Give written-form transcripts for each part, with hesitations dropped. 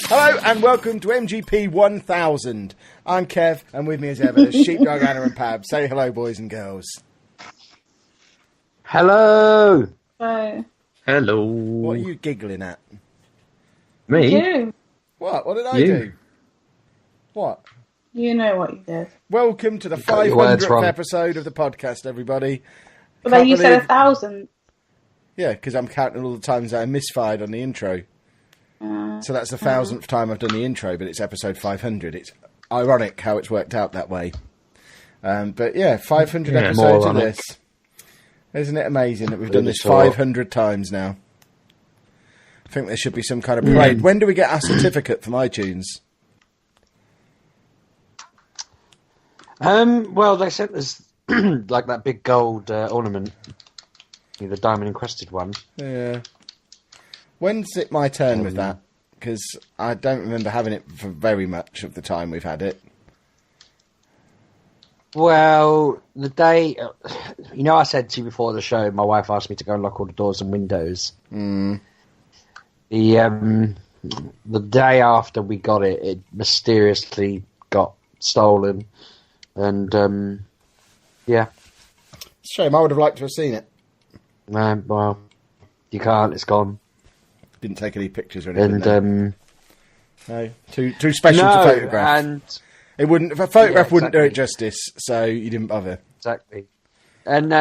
Hello and welcome to MGP500. I'm Kev, and with me as ever is Sheepdog, Anna and Pab. Say hello, boys and girls. Hello. Hi. Hello. What are you giggling at? Me? You. What? What did I You. do? What? You know what you did. Welcome to the got your words 500th wrong. episode of the podcast, everybody. But then Can't you said believe- 1,000. Yeah, because I'm counting all the times that I misfired on the intro. So that's the 1,000th time I've done the intro, but it's episode 500. It's ironic how it's worked out that way. But yeah, 500 Yeah, episodes more of ironic. this. Isn't it amazing that we've Who'd done have this thought? 500 times now? I think there should be some kind of parade. When do we get our certificate from iTunes? Well, they sent us like that big gold ornament, the diamond encrusted one. Yeah. When's it my turn with that? Because I don't remember having it for very much of the time we've had it. Well, the day, I said to you before the show, my wife asked me to go and lock all the doors and windows. Mm. The day after we got it, it mysteriously got stolen, and yeah, Shame, I would have liked to have seen it. well, you can't. It's gone. Didn't take any pictures or anything. And no, too special to photograph. and It wouldn't. A photograph Yeah, wouldn't do it exactly. justice, so you didn't bother. exactly, and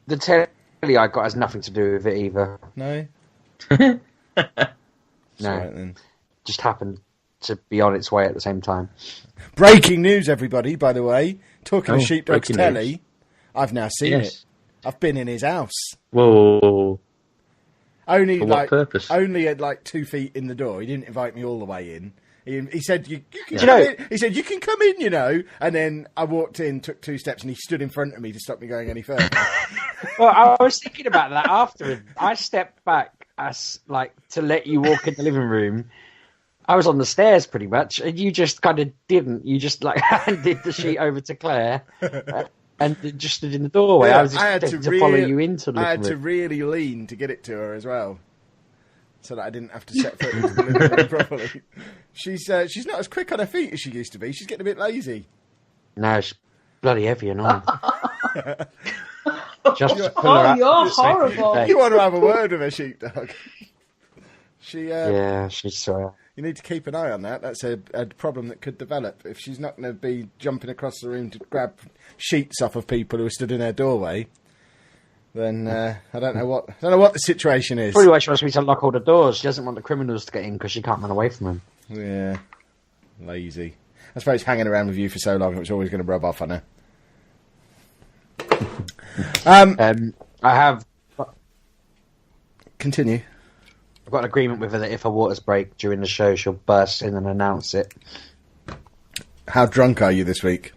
the telly I got has nothing to do with it either. No. No, Right, then. just happened to be on its way at the same time. Breaking news, everybody! By the way, talking of Oh, Sheepdog's breaking telly, news. I've now seen Yes. it. I've been in his house. Whoa. Only For what like purpose? only at like 2 feet in the door. He didn't invite me all the way in. He said you can Do you come know- in. He said you can come in, And then I walked in, took 2 steps, and he stood in front of me to stop me going any further. Well, I was thinking about that after. I stepped back to let you walk in the living room. I was on the stairs pretty much, and you just kind of didn't. You just handed the sheet over to Claire, and just stood in the doorway. Yeah, I was just to follow you into the I had living to room. really lean to get it to her as well, so that I didn't have to set foot into the living room properly. She's not as quick on her feet as she used to be. She's getting a bit lazy. No, it's bloody heavy and on. Just to pull her Oh, up you're to the safety of the horrible. bed. You want to have a word with her, Sheepdog? Yeah, she's. You need to keep an eye on that. That's a problem that could develop if she's not going to be jumping across the room to grab sheets off of people who are stood in her doorway. Then I don't know what the situation is. Probably why she wants me to lock all the doors. She doesn't want the criminals to get in because she can't run away from them. Yeah, lazy. I suppose hanging around with you for so long, it was always going to rub off on her. I have. Continue. I've got an agreement with her that if her waters break during the show, she'll burst in and announce it. How drunk are you this week?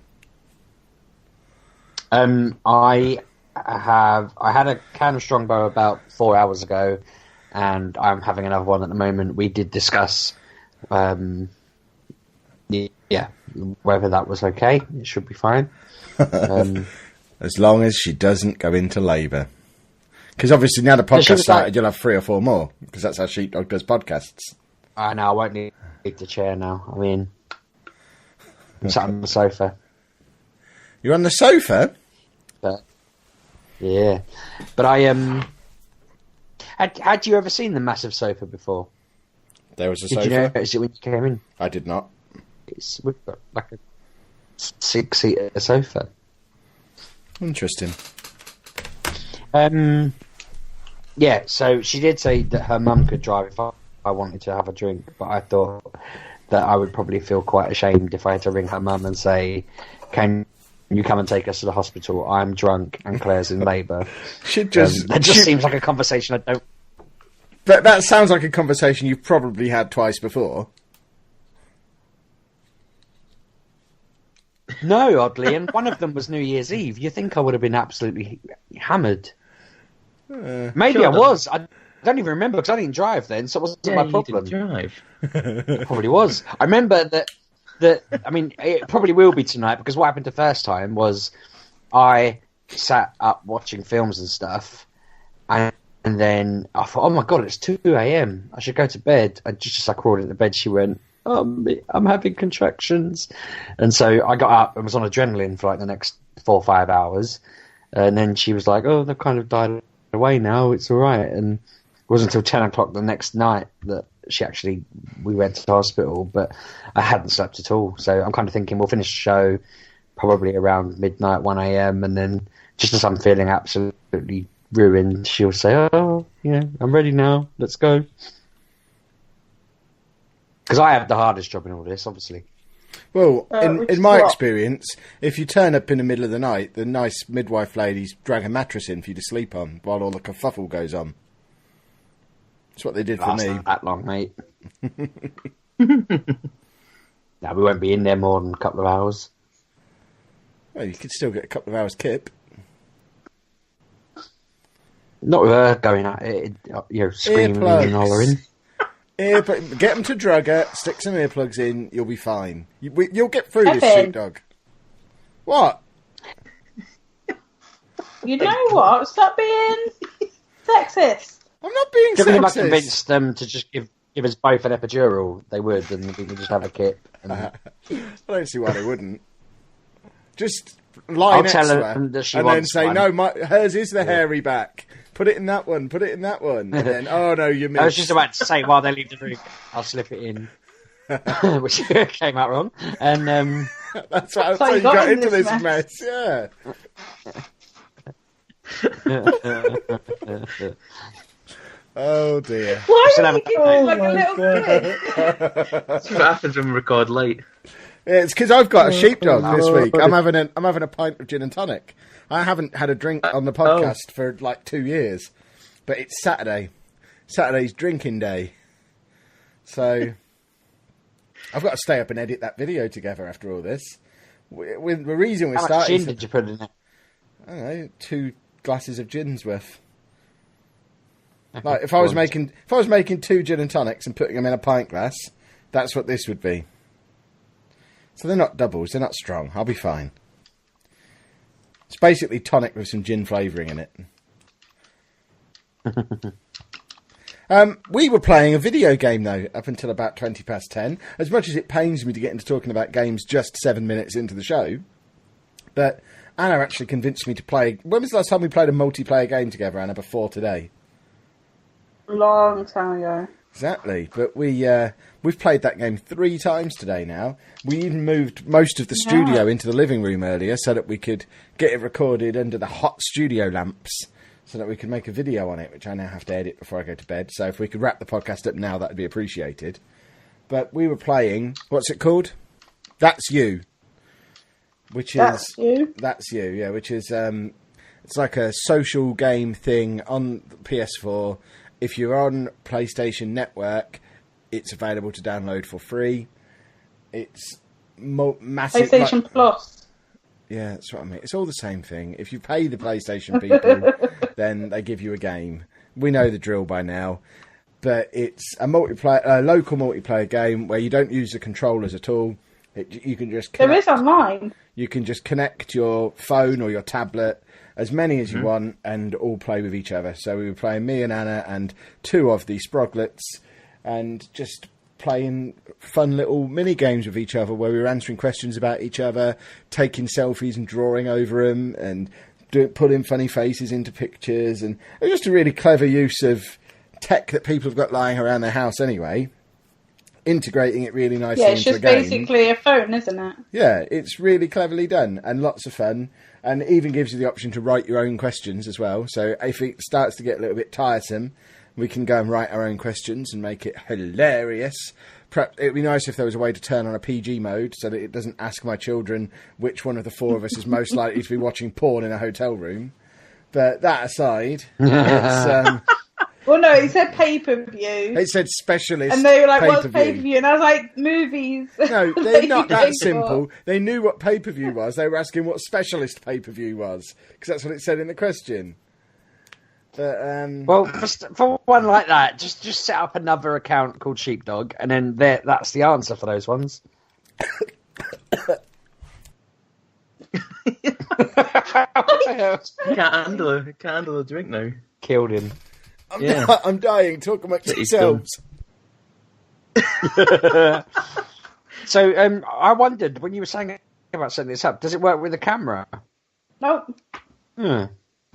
I had a can of Strongbow about 4 hours ago, and I'm having another one at the moment. We did discuss, whether that was okay. It should be fine. As long as she doesn't go into labour. Because obviously now the she podcast was started, like- you'll have 3 or 4 more. Because that's how Sheepdog does podcasts. I know I won't need the chair now. I mean, I'm sat on the sofa. You're on the sofa? But yeah, but I had you ever seen the massive sofa before? There was a Did sofa. you notice it when you came in? I did not. We've got like a 6-seater sofa. Interesting. Yeah, so she did say that her mum could drive if I wanted to have a drink, but I thought that I would probably feel quite ashamed if I had to ring her mum and say, "Can you come and take us to the hospital? I'm drunk and Claire's in labour." Should just. That just seems like a conversation I don't. That sounds like a conversation you've probably had twice before. No, oddly, and one of them was New Year's Eve. You think I would have been absolutely hammered? Maybe sure I was. I don't even remember because I didn't drive then, so it wasn't Yeah, my you problem. didn't drive. It probably was. I remember that. I mean, it probably will be tonight because what happened the first time was I sat up watching films and stuff, and And then I thought, oh my God, it's 2 a.m. I should go to bed. And just as I crawled into bed, she went, I'm having contractions. And so I got up and was on adrenaline for like the next 4 or 5 hours. And then she was like, oh, they've kind of died away now. It's all right. And it wasn't until 10 o'clock the next night that we went to the hospital, but I hadn't slept at all. So I'm kind of thinking we'll finish the show probably around midnight, 1 a.m. And then just as I'm feeling absolutely ruined, she'll say, oh, yeah, I'm ready now. Let's go. Because I have the hardest job in all this, obviously. Well, in my experience, if you turn up in the middle of the night, the nice midwife ladies drag a mattress in for you to sleep on while all the kerfuffle goes on. That's what they did for me. Not that long, mate. No, we won't be in there more than a couple of hours. Well, you could still get a couple of hours kip. Not with her going at it, screaming and hollering. Get them to drug her, stick some earplugs in, you'll be fine. You'll get through this, sheepdog. What? You know what? Stop being sexist. I'm not being If I sexist. convinced them to just give us both an epidural, they would, and we could just have a kip. And I don't see why they wouldn't. Just lie I'll next tell to her her that she and then wants say, one. no, hers is the hairy back. Put it in that one, put it in that one. And then, oh no, you missed. I was just about to say, while they leave the room, I'll slip it in. Which came out wrong. And That's how you got into this mess, yeah. Oh dear. Why Should are have you a- giving like a little kid? That's what happens when we record late. Yeah, it's because I've got a sheepdog this week. I'm having a pint of gin and tonic. I haven't had a drink on the podcast for like 2 years, but it's Saturday. Saturday's drinking day, so I've got to stay up and edit that video together after all this. The reason we how much started, gin did you put in it? I don't know, 2 glasses of gin's worth. Like if I was making 2 gin and tonics and putting them in a pint glass, that's what this would be. So they're not doubles, they're not strong. I'll be fine. It's basically tonic with some gin flavouring in it. We were playing a video game, though, up until about 20 past 10. As much as it pains me to get into talking about games just 7 minutes into the show. But Anna actually convinced me to play... When was the last time we played a multiplayer game together, Anna, before today? Long time ago. Exactly, but we've played that game 3 times today now. We even moved most of the studio into the living room earlier so that we could get it recorded under the hot studio lamps so that we could make a video on it, which I now have to edit before I go to bed. So if we could wrap the podcast up now, that would be appreciated. But we were playing, what's it called? That's You. Which is... That's You? That's You, yeah, which is... it's like a social game thing on PS4. If you're on PlayStation Network, it's available to download for free. It's massive. PlayStation Plus. Yeah, that's what I mean. It's all the same thing. If you pay the PlayStation people, then they give you a game. We know the drill by now. But it's a local multiplayer game where you don't use the controllers at all. You can just There is online. You can just connect your phone or your tablet, as many as you want, and all play with each other. So we were playing, me and Anna and 2 of the Sproglets, and just playing fun little mini games with each other where we were answering questions about each other, taking selfies and drawing over them, and putting funny faces into pictures. And it was just a really clever use of tech that people have got lying around their house anyway, integrating it really nicely into a game. Yeah, it's just basically a phone, isn't it? Yeah, it's really cleverly done and lots of fun, and it even gives you the option to write your own questions as well. So if it starts to get a little bit tiresome, we can go and write our own questions and make it hilarious. Perhaps it'd be nice if there was a way to turn on a PG mode so that it doesn't ask my children which one of the 4 of us is most likely to be watching porn in a hotel room. But that aside, it's... Well, no, it said pay-per-view. It said specialist. And they were like, what's pay-per-view? pay-per-view? And I was like, movies. No, they're not that Pay simple. for. They knew what pay-per-view was. They were asking what specialist pay-per-view was, because that's what it said in the question. But, Well, for one like that, just set up another account called Sheepdog, and then that's the answer for those ones. Can't handle a drink now. Killed him. I'm dying. Talk amongst He's yourselves. So I wondered, when you were saying about setting this up, does it work with the camera? Nope. Hmm.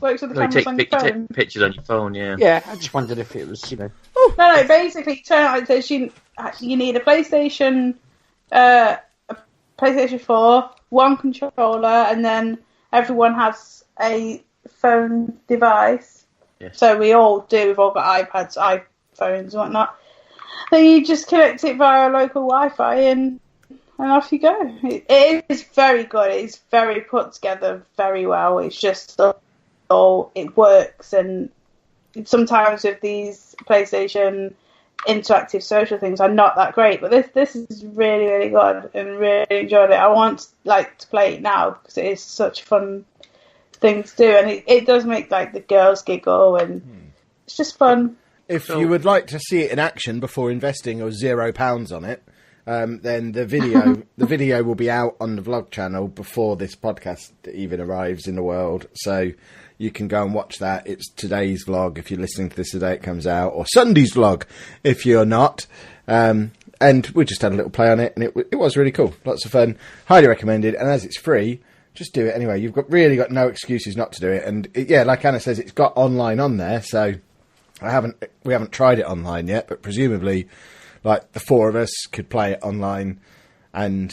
Works with the You cameras on your phone. take pictures on your phone, yeah. Yeah, I just wondered if it was, No, basically, turn out it says you need a PlayStation 4, one controller, and then everyone has a phone device. Yes. So we all do. We've all got iPads, iPhones, and whatnot. Then you just connect it via local Wi-Fi, and off you go. It is very good. It's very put together very well. It's just all it works, and sometimes with these PlayStation interactive social things are not that great, but this is really, really good, and really enjoyed it. I want to play it now because it is such a fun thing to do, and it does make the girls giggle, and it's just fun. If you would like to see it in action before investing £0 on it, then the video will be out on the vlog channel before this podcast even arrives in the world. So you can go and watch that. It's today's vlog if you're listening to this the day it comes out, or Sunday's vlog if you're not. And we just had a little play on it, and it was really cool. Lots of fun. Highly recommended. And as it's free, just do it anyway. You've really got no excuses not to do it. And like Anna says, it's got online on there. So we haven't tried it online yet, but presumably, the four of us could play it online and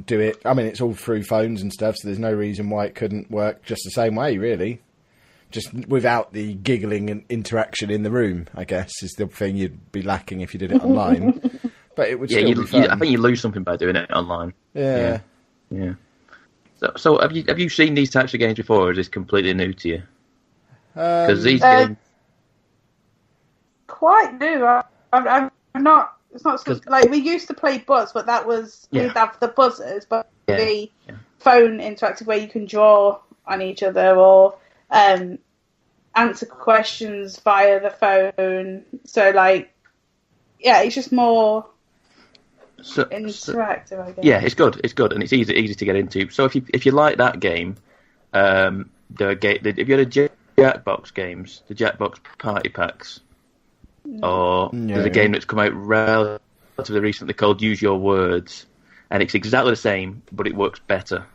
do it. I mean, it's all through phones and stuff, so there's no reason why it couldn't work just the same way, really. Just without the giggling and interaction in the room, I guess, is the thing you'd be lacking if you did it online. But it would still be fun. I think you lose something by doing it online. Yeah. So have you seen these types of games before, or is this completely new to you? Because these games... Quite new. I'm not... It's not we used to play Buzz, but that was we'd have the buzzers, but the phone interactive where you can draw on each other or answer questions via the phone. So it's just more interactive, I guess. Yeah, it's good, and it's easy to get into. So if you like that game, if you had a Jackbox games, the Jackbox Party Packs. Or there's a game that's come out relatively recently called Use Your Words, and it's exactly the same, but it works better.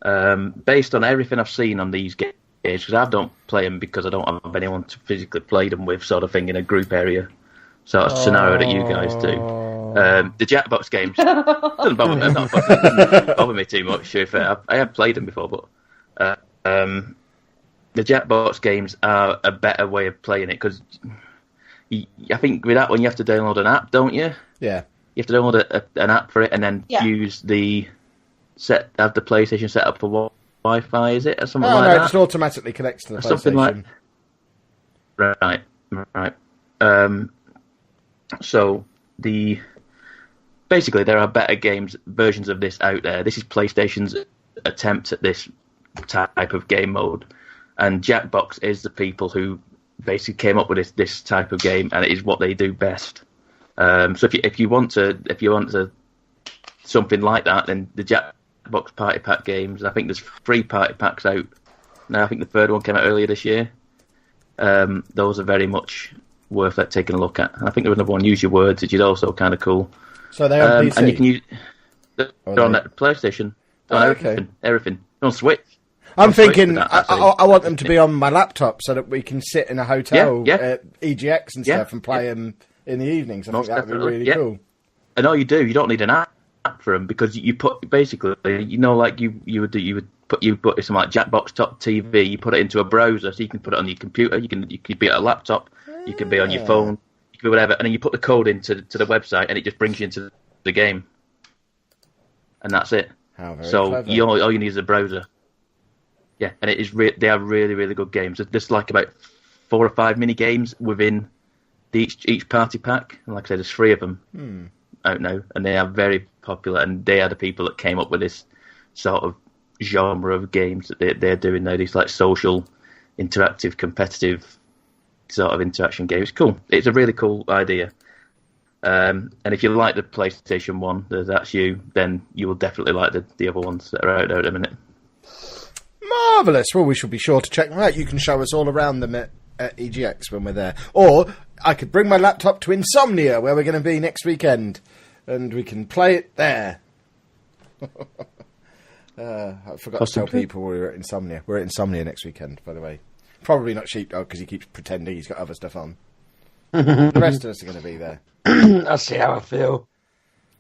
Based on everything I've seen on these games, because I don't play them because I don't have anyone to physically play them with, sort of thing, in a group area, sort of scenario that you guys do. The Jackbox games doesn't bother me too much. I have played them before, but the Jackbox games are a better way of playing it because. I think with that one you have to download an app, don't you? Yeah. You have to download an app for it and then use have the PlayStation set up for Wi-Fi, is it? Or something like that? No, it just automatically connects to the PlayStation. Right. So basically there are better versions of this out there. This is PlayStation's attempt at this type of game mode, and Jackbox is the people who basically came up with this type of game, and it is what they do best. So if you want to something like that, then the Jackbox Party Pack games. I think there's 3 party packs out now. I think the third one came out earlier this year. Those are very much worth taking a look at. And I think there's another one, Use Your Words, which is also kind of cool. So they're on PC, and you can use they're on that PlayStation, everything on Switch. I'm thinking I want them to be on my laptop so that we can sit in a hotel at EGX and stuff and play them in the evenings. I think that would be really cool. And all you do, you don't need an app for them because you put basically, you would put something like Jackbox.tv. You put it into a browser, so you can put it on your computer. You can be at a laptop. You can be on your phone. You can be whatever, and then you put the code into the website, and it just brings you into the game, and that's it. How very so clever. All you need is a browser. Yeah, and it is. They are really, really good games. There's about 4 or 5 mini games within each party pack, and like I said, there's 3 of them out now, and they are very popular. And they are the people that came up with this sort of genre of games that they're doing now. These social, interactive, competitive sort of interaction games. Cool. It's a really cool idea. And if you like the PlayStation 1, that's you, then you will definitely like the other ones that are out there at the minute. Marvellous. Well, we shall be sure to check them out. You can show us all around them at at EGX when we're there. Or I could bring my laptop to Insomnia, where we're going to be next weekend, and we can play it there. I forgot to tell people we were at Insomnia. We're at Insomnia next weekend, by the way. Probably not Sheepdog, because he keeps pretending he's got other stuff on. The rest of us are going to be there. I'll see how I feel.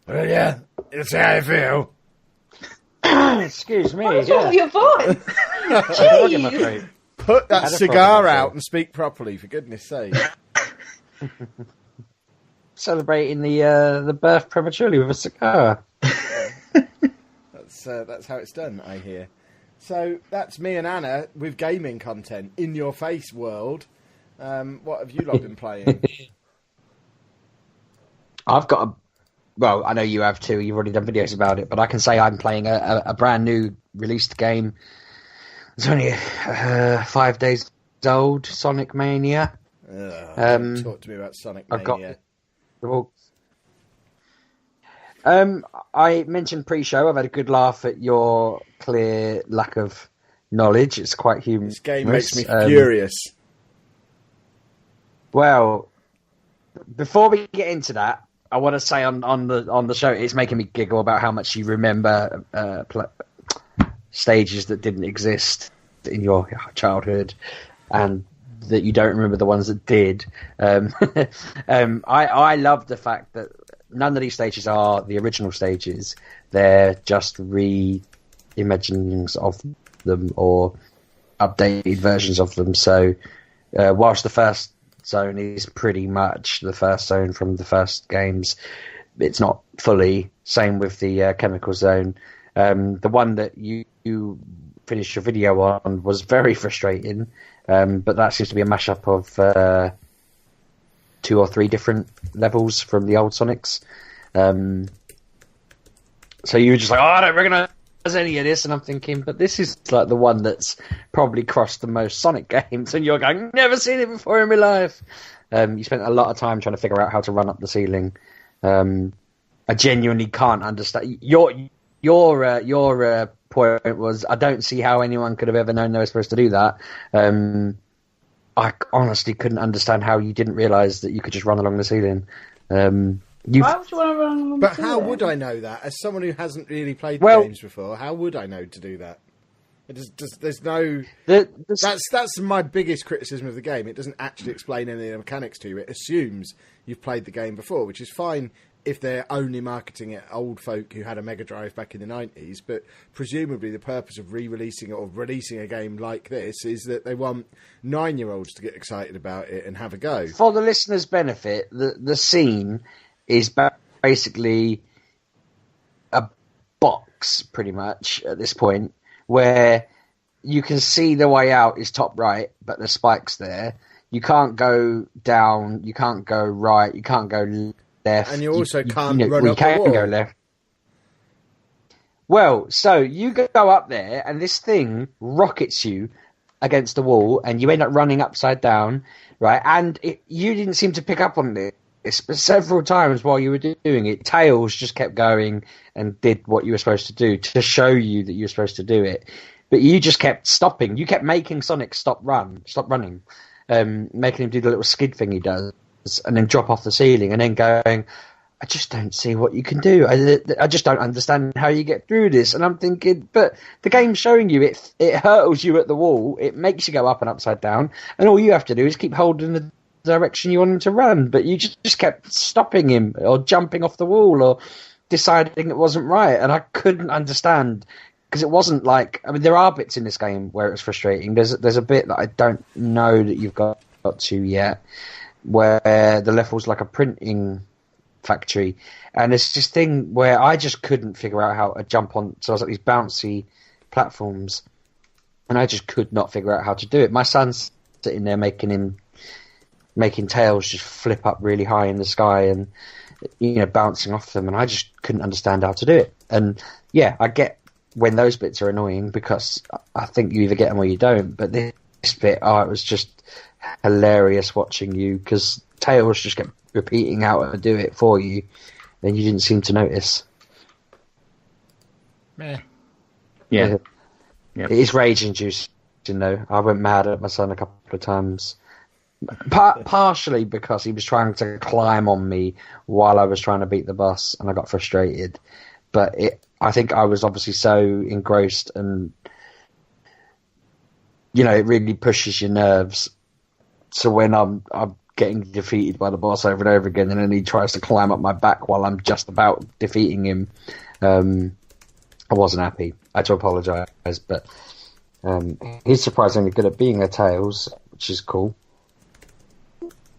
Well, yeah, you'll see how you feel. Excuse me. What's wrong with your voice? Jeez. Put that cigar out and speak properly, for goodness sake. Celebrating the birth prematurely with a cigar. That's how it's done, I hear. So that's me and Anna with gaming content in your face world. What have you lot been playing? I've got well, I know you have too. You've already done videos about it, but I can say I'm playing a brand new released game. It's only 5 days old. Sonic Mania. Talk to me about Sonic Mania. I mentioned pre-show. I've had a good laugh at your clear lack of knowledge. It's quite humorous. This game makes me furious. Well, before we get into that, I want to say on the show, it's making me giggle about how much you remember stages that didn't exist in your childhood, and that you don't remember the ones that did. I love the fact that none of these stages are the original stages. They're just reimaginings of them or updated versions of them. So whilst the first zone is pretty much the first zone from the first games, it's not fully. Same with the chemical zone. The one that you finished your video on was very frustrating, but that seems to be a mashup of 2 or 3 different levels from the old Sonics. So you were just like, I don't recognise any of this, and I'm thinking, but this is like the one that's probably crossed the most Sonic games, and you're going, never seen it before in my life. You spent a lot of time trying to figure out how to run up the ceiling. I genuinely can't understand. Your point was, I don't see how anyone could have ever known they were supposed to do that. I honestly couldn't understand how you didn't realise that you could just run along the ceiling. Why would you want to run along the But ceiling? how would I know that? As someone who hasn't really played the games before, how would I know to do that? There's no... That's my biggest criticism of the game. It doesn't actually explain any of the mechanics to you. It assumes you've played the game before, which is fine if they're only marketing it at old folk who had a Mega Drive back in the 90s, but presumably the purpose of re-releasing it or releasing a game like this is that they want 9-year-olds to get excited about it and have a go. For the listener's benefit, the scene is basically a box, pretty much, at this point, where you can see the way out is top right, but the spike's there. You can't go down, you can't go right, you can't go left. And you also can't run up the wall. Go left. Well, so you go up there, and this thing rockets you against the wall, and you end up running upside down, right? And you didn't seem to pick up on this, but several times while you were doing it, Tails just kept going and did what you were supposed to do to show you that you were supposed to do it. But you just kept stopping. You kept making Sonic stop running, making him do the little skid thing he does, and then drop off the ceiling, and then going, I just don't see what you can do. I just don't understand how you get through this. And I'm thinking, but the game's showing you it hurtles you at the wall, it makes you go up and upside down, and all you have to do is keep holding the direction you want him to run. But you just kept stopping him or jumping off the wall or deciding it wasn't right. And I couldn't understand, because it wasn't like, I mean, there are bits in this game where it's frustrating. There's a bit that I don't know that you've got to yet, where the level's like a printing factory, and it's this thing where I just couldn't figure out how to jump on. So I was like these bouncy platforms, and I just could not figure out how to do it. My son's sitting there making Tails just flip up really high in the sky and, you know, bouncing off them, and I just couldn't understand how to do it. And yeah, I get when those bits are annoying, because I think you either get them or you don't. But this bit, it was just hilarious watching you, because Tails just kept repeating how to do it for you, and you didn't seem to notice. Yeah. It is rage-inducing, though. I went mad at my son a couple of times Partially because he was trying to climb on me while I was trying to beat the boss, and I got frustrated. But I think I was obviously so engrossed, and it really pushes your nerves. So when I'm getting defeated by the boss over and over again, and then he tries to climb up my back while I'm just about defeating him, I wasn't happy. I had to apologise, but he's surprisingly good at being a Tails, which is cool.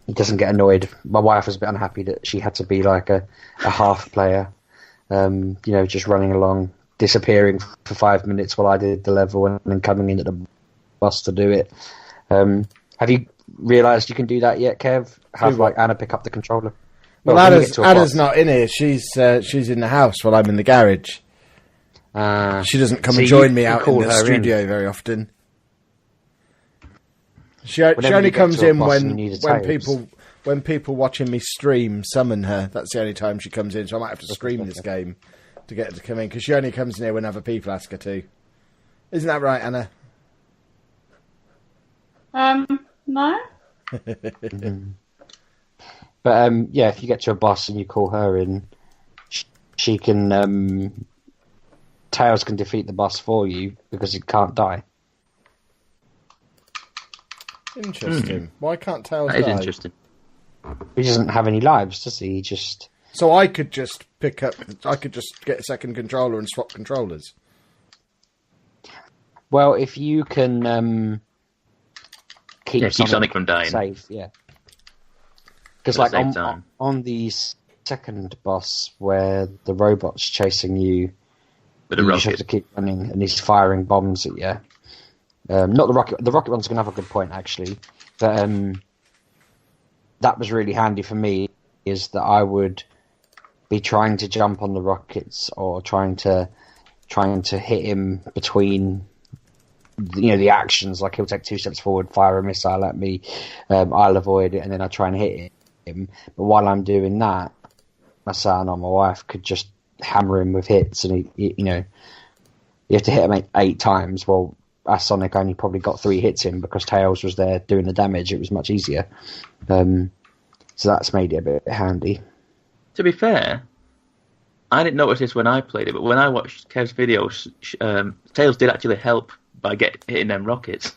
He doesn't get annoyed. My wife was a bit unhappy that she had to be like a half player, just running along, disappearing for 5 minutes while I did the level, and then coming in at the boss to do it. Have you realised you can do that yet, Kev? Have Anna pick up the controller? Well, Anna's not in here. She's in the house while I'm in the garage. She doesn't come and join me out in the studio very often. She only comes in when people watching me stream summon her. That's the only time she comes in. So I might have to stream this game to get her to come in, because she only comes in here when other people ask her to. Isn't that right, Anna? No. But if you get to a boss and you call her in, she can. Tails can defeat the boss for you because it can't die. Interesting. Why can't Tails die? That is interesting. He doesn't have any lives, does he? He just... So I could just get a second controller and swap controllers? Well, if you can keep Sonic from dying. Safe, yeah. Because on the second boss where the robot's chasing you, with a you rocket, just have to keep running, and he's firing bombs at you. Not the rocket. The rocket one's going to have a good point, actually. But that was really handy for me, is that I would be trying to jump on the rockets or trying to hit him between the actions. Like, he'll take 2 steps forward, fire a missile at me, I'll avoid it, and then I try and hit him. But while I'm doing that, my son or my wife could just hammer him with hits, and you have to hit him 8 times. Well, Sonic only probably got 3 hits in because Tails was there doing the damage. It was much easier. So that's made it a bit handy. To be fair, I didn't notice this when I played it, but when I watched Kev's videos, Tails did actually help by hitting them rockets.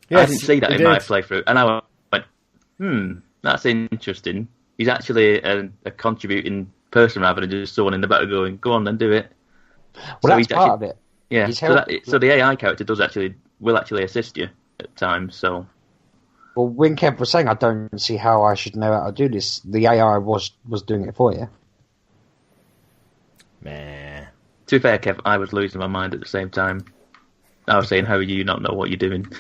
Yes, I didn't see that in my playthrough, and I went, that's interesting. He's actually a contributing person rather than just someone in the back going, go on then, do it. Well, that's part of it. Yeah, so the AI character will actually assist you at times. So, well, when Kev was saying, I don't see how I should know how to do this, the AI was doing it for you. Meh. To be fair, Kev, I was losing my mind at the same time. I was saying, how do you not know what you're doing?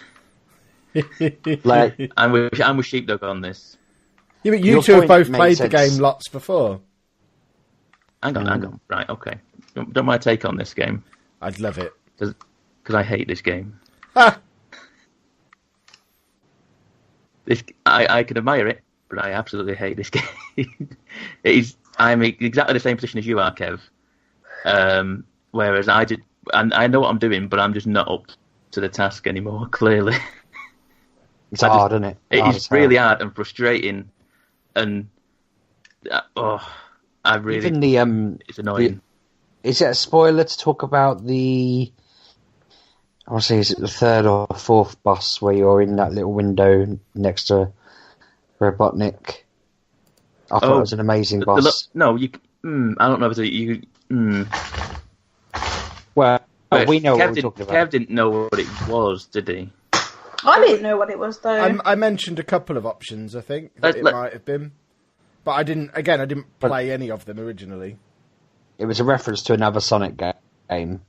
Like, I'm with Sheepdog on this. Yeah, but you two have both played the game lots before. Hang on. Right, okay. Don't my take on this game? I'd love it. Because I hate this game. Ah! I can admire it, but I absolutely hate this game. I'm in exactly the same position as you are, Kev. Whereas I know what I'm doing, but I'm just not up to the task anymore, clearly. It's hard, isn't it? It's really hard and frustrating, and I really... Even it's annoying. Is it a spoiler to talk about I want to say, is it the 3rd or 4th boss where you're in that little window next to Robotnik? I thought it was an amazing boss. No, I don't know if you... Well, we know what we're talking about. Kev didn't know what it was, did he? I didn't know what it was, though. I mentioned a couple of options, I think, that it might have been. But I didn't play any of them originally. It was a reference to another Sonic game.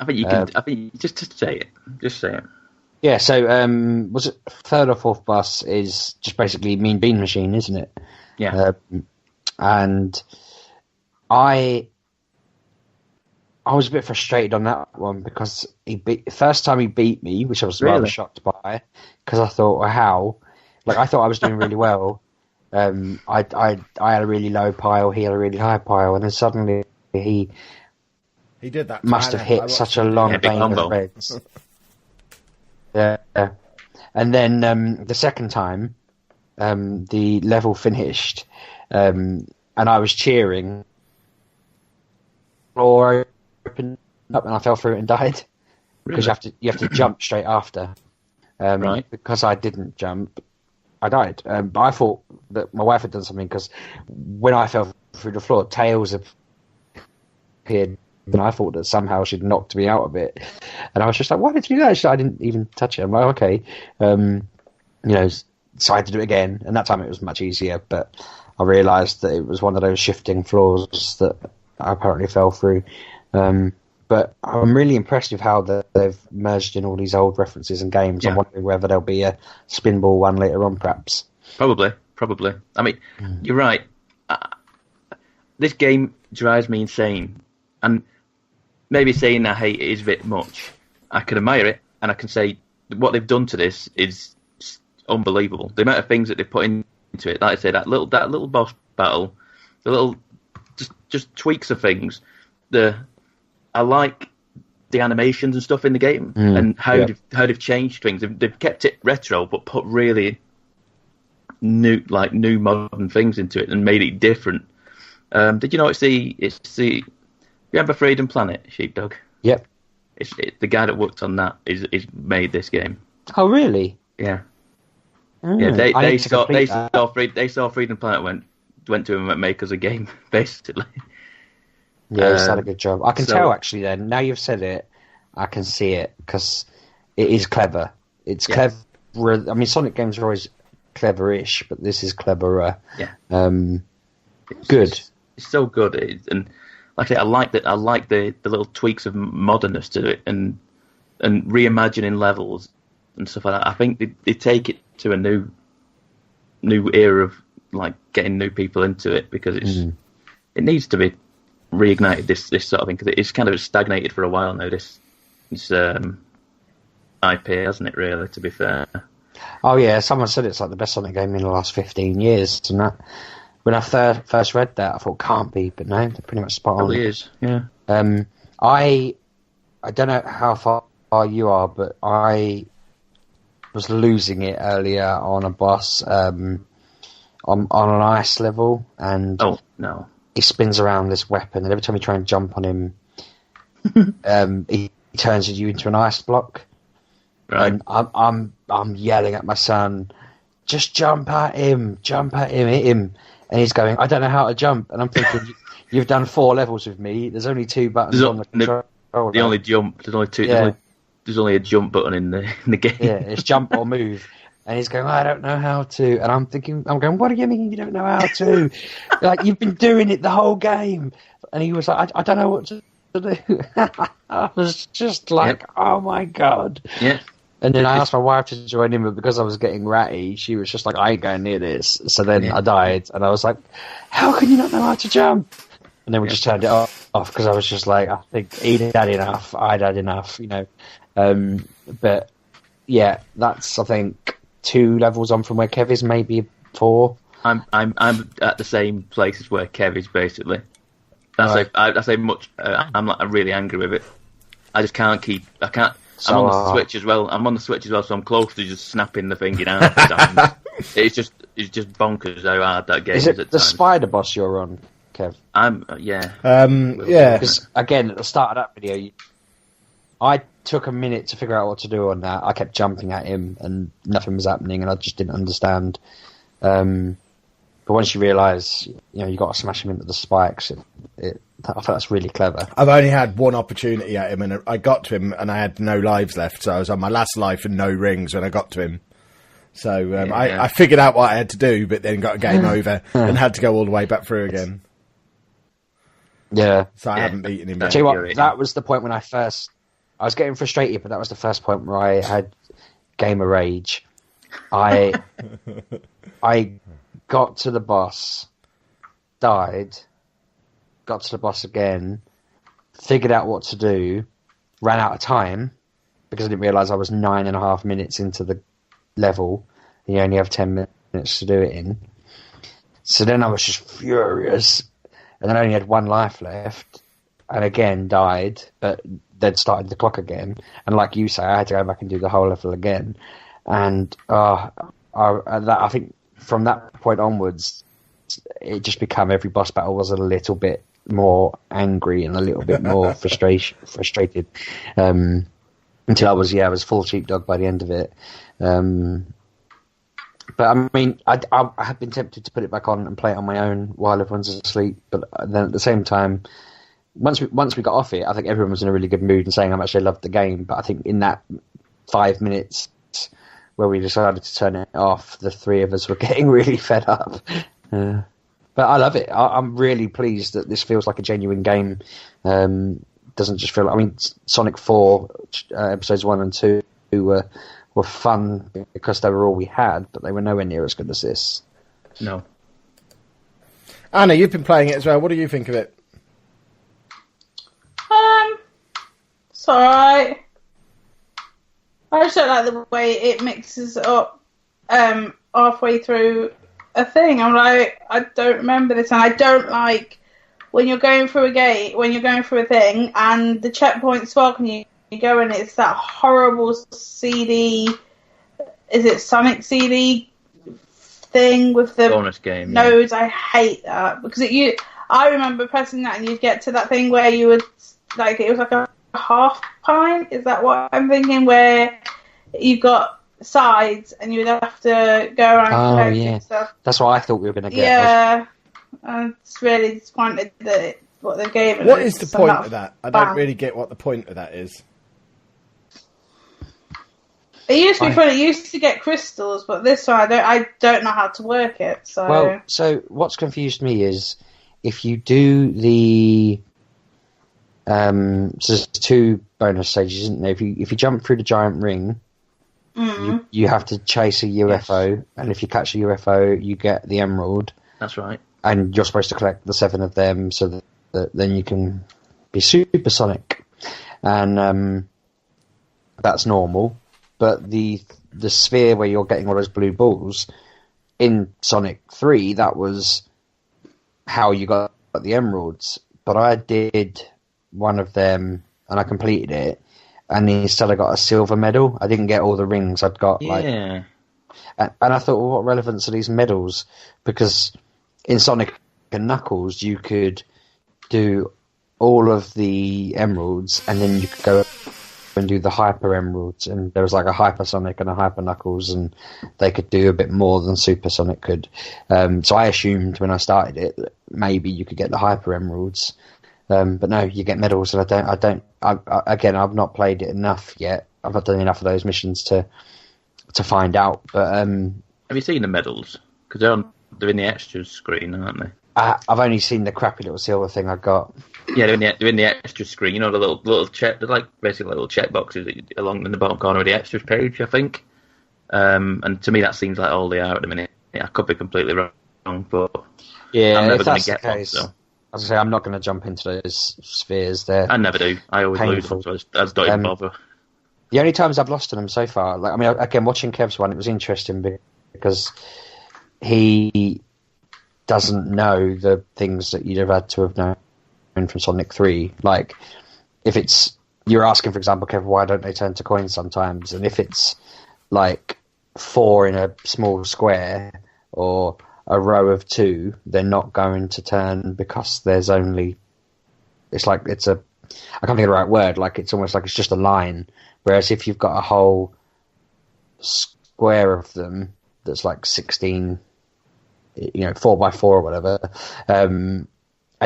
I think you can. I think just say it. Just say it. Yeah. So, was it 3rd or 4th boss? Is just basically Mean Bean Machine, isn't it? Yeah. And I was a bit frustrated on that one because first time he beat me, which I was rather shocked by, because I thought, well, how? Like, I thought I was doing really well. I had a really low pile, he had a really high pile, and then suddenly he did that. Must have hit such a long vein of reds. Yeah. And then the second time, the level finished, and I was cheering. Floor opened up, and I fell through it and died. Because you have to jump straight after. Right. Because I didn't jump, I died. But I thought that my wife had done something, because when I fell through the floor, Tails appeared, and I thought that somehow she'd knocked me out of it. And I was just like, why did you do that? I didn't even touch it. I'm like, okay. So I had to do it again, and that time it was much easier, but I realised that it was one of those shifting floors that I apparently fell through. But I'm really impressed with how they've merged in all these old references and games. Yeah. I'm wondering whether there'll be a Spinball one later on, perhaps. Probably. I mean, you're right. This game drives me insane. And maybe saying I hate it is a bit much. I can admire it, and I can say what they've done to this is unbelievable. The amount of things that they've put into it, like I say, that little boss battle, the little just tweaks of things. I like the animations and stuff in the game, and how they've changed things. They've kept it retro, but put really new modern things into it and made it different. Did you know it's the remember Freedom Planet, Sheepdog? Yep. It's the guy that worked on that is made this game. Oh really? Yeah. Yeah. They saw Freedom Planet, went to him and make us a game, basically. Yeah, he's done a good job. I can tell, actually, then. Now you've said it, I can see it, because it is clever. It's clever. I mean, Sonic games are always clever-ish, but this is cleverer. Yeah. Good. It's so good. And like I say, I like the little tweaks of modernness to it, and reimagining levels and stuff like that. I think they take it to a new era of, like, getting new people into it, because it needs to be reignited, this sort of thing, because it's kind of stagnated for a while now, this IP, hasn't it, really, to be fair? Oh yeah, someone said it's like the best Sonic game in the last 15 years, and that, when I first read that, I thought, can't be, but no, they're pretty much spot on. It really is, yeah. I don't know how far you are, but I was losing it earlier on a boss, on an ice level, and oh no, he spins around this weapon, and every time you try and jump on him, he turns you into an ice block. Right. And I'm yelling at my son, just jump at him, hit him. And he's going, I don't know how to jump. And I'm thinking, you've done 4 levels with me. There's only 2 buttons on the controller. The only jump. There's only 2. Yeah. There's only a jump button in the game. Yeah, it's jump or move. And he's going, I don't know how to. And I'm going, what do you mean you don't know how to? Like, you've been doing it the whole game. And he was like, I don't know what to do. I was just like, oh my God. Yeah. And then I asked my wife to join in, but because I was getting ratty, she was just like, I ain't going near this. So then I died, and I was like, how can you not know how to jump? And then we just turned it off because I was just like, I think he'd had enough, I'd had enough, you know. But yeah, that's, I think, 2 levels on from where Kev is, maybe 4. I'm at the same place as where Kev is, basically. That's a much. I'm really angry with it. I just can't keep. I can't. I'm on the Switch as well. So I'm close to just snapping the thing in half. It's just bonkers how hard that game is at the times. spider boss you're on, Kev? Yeah. Yeah. Because again, at the start of that video, I took a minute to figure out what to do on that. I kept jumping at him, and nothing was happening, and I just didn't understand. But once you realise, you got to smash him into the spikes. I thought that's really clever. I've only had 1 opportunity at him, and I got to him, and I had no lives left, so I was on my last life and no rings when I got to him. So I figured out what I had to do, but then got a game over and had to go all the way back through again. Yeah. So I haven't beaten him yet. Tell you what, that was the point when I was getting frustrated, but that was the first point where I had gamer rage. I got to the boss, died, got to the boss again, figured out what to do, ran out of time because I didn't realise I was 9.5 minutes into the level and you only have 10 minutes to do it in. So then I was just furious, and then I only had 1 life left, and again died, but then started the clock again. And like you say, I had to go back and do the whole level again. And I think from that point onwards, it just became every boss battle was a little bit more angry and a little bit more frustrated. Until I was full sheepdog by the end of it. But I mean, I had been tempted to put it back on and play it on my own while everyone's asleep. But then at the same time, once we got off it, I think everyone was in a really good mood and saying how much they loved the game. But I think in that 5 minutes where we decided to turn it off, the three of us were getting really fed up. But I love it. I'm really pleased that this feels like a genuine game. Doesn't just feel. I mean, Sonic 4 episodes 1 and 2 were fun because they were all we had, but they were nowhere near as good as this. No. Anna, you've been playing it as well. What do you think of it? It's alright. I just don't like the way it mixes up halfway through a thing. I'm like, I don't remember this, and I don't like when you're going through a gate, when you're going through a thing, and the checkpoint's spark and you go and it's that horrible CD. Is it Sonic CD thing with the bonus game nodes? Yeah. I hate that because I remember pressing that and you'd get to that thing where you would like it was like a half pint. Is that what I'm thinking? Where you've got sides and you would have to go around. Oh yeah, stuff. That's what I thought we were going to get. Yeah, it's really disappointed that what they gave it. What is the point of that? I don't really get what the point of that is. It used to be fun. It used to get crystals, but this one I don't know how to work it. So what's confused me is if you do the so there's 2 bonus stages, isn't there? If you jump through the giant ring, you have to chase a UFO, yes. And if you catch a UFO, you get the emerald. That's right. And you're supposed to collect the 7 of them, so that then you can be supersonic, and that's normal. But the sphere where you're getting all those blue balls in Sonic 3, that was how you got the emeralds. But I did one of them and I completed it, and instead I got a silver medal. I didn't get all the rings. I'd got and I thought, well, what relevance are these medals? Because in Sonic and Knuckles, you could do all of the emeralds, and then you could go and do the hyper emeralds, and there was like a hyper Sonic and a hyper Knuckles, and they could do a bit more than Super Sonic could. So I assumed when I started it that maybe you could get the hyper emeralds, but no, you get medals, and I've not played it enough yet. I've not done enough of those missions to find out. But have you seen the medals? Because they're in the extras screen, aren't they? I've only seen the crappy little silver thing I got. Yeah, they're in the extra screen. You know, the little check. They're like basically little check boxes along in the bottom corner of the extras page, I think. And to me, that seems like all they are at the minute. I could be completely wrong, but yeah, I'm never going to get one. So. As I say, I'm not going to jump into those spheres. I never do. I always lose them, so I just don't even bother. The only times I've lost to them so far, again, watching Kev's one, it was interesting because he doesn't know the things that you'd have had to have known from Sonic 3. Like, if it's... You're asking, for example, Kev, why don't they turn to coins sometimes? And if it's, like, 4 in a small square or a row of 2, they're not going to turn because there's only... It's like, it's a... I can't think of the right word. Like, it's almost like it's just a line. Whereas if you've got a whole square of them that's like 16... 4x4 or whatever, and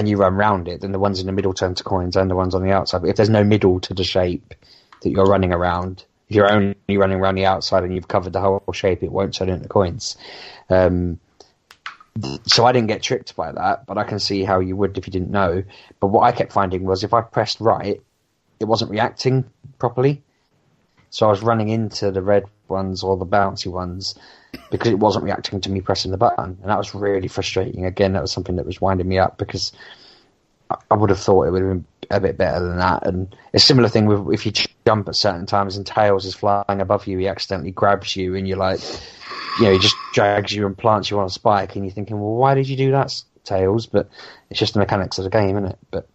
you run round it, then the ones in the middle turn to coins and the ones on the outside. But if there's no middle to the shape that you're running around, if you're only running around the outside and you've covered the whole shape, it won't turn into coins. So I didn't get tricked by that, but I can see how you would if you didn't know. But what I kept finding was if I pressed right, it wasn't reacting properly. So I was running into the red ones or the bouncy ones because it wasn't reacting to me pressing the button, and that was really frustrating. Again, that was something that was winding me up because I would have thought it would have been a bit better than that. And a similar thing with if you jump at certain times and Tails is flying above you, he accidentally grabs you and you're like, he just drags you and plants you on a spike, and you're thinking, well, why did you do that, Tails? But it's just the mechanics of the game, isn't it? But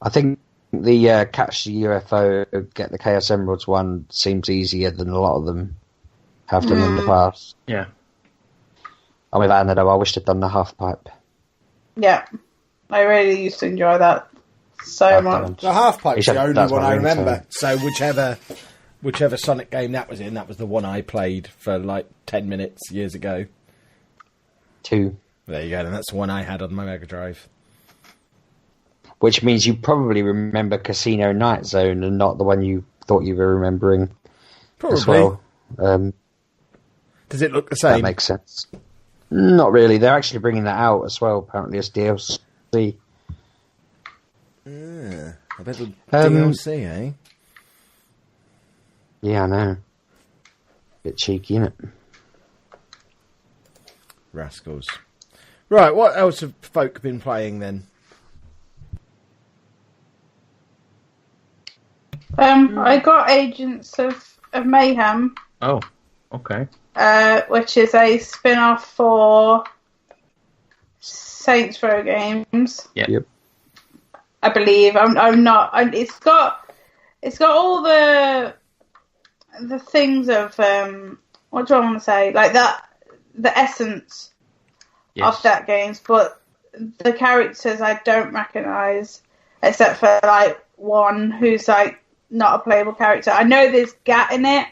I think the catch the UFO, get the Chaos Emeralds one seems easier than a lot of them have done in the past. Yeah. I'm with Anna though. I wish they'd done the half pipe. Yeah, I really used to enjoy that so much. The half pipe's the only one I remember. Tone. So whichever Sonic game that was in, that was the one I played for like 10 minutes years ago. 2. There you go, and that's the one I had on my Mega Drive. Which means you probably remember Casino Night Zone and not the one you thought you were remembering. Probably. As well. Does it look the same? That makes sense. Not really. They're actually bringing that out as well, apparently, as DLC. I bet the DLC, eh? Yeah, I know. Bit cheeky, innit? Rascals. Right, what else have folk been playing then? I got Agents of Mayhem. Oh, okay. Which is a spin-off for Saints Row games. Yep. I believe. I'm not. It's got all the things of what do I want to say? Like that, the essence of that games, but the characters I don't recognise, except for like one who's like not a playable character. I know there's Gat in it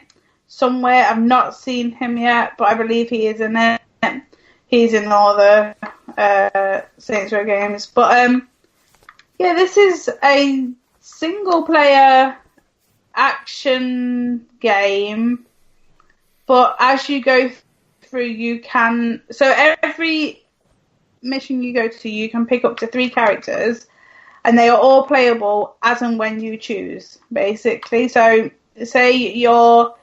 somewhere. I've not seen him yet, but I believe he is in it. He's in all the Saints Row games. But yeah, this is a single player action game. But as you go through, you can... So every mission you go to, you can pick up to 3 characters. And they are all playable as and when you choose, basically. So, say you're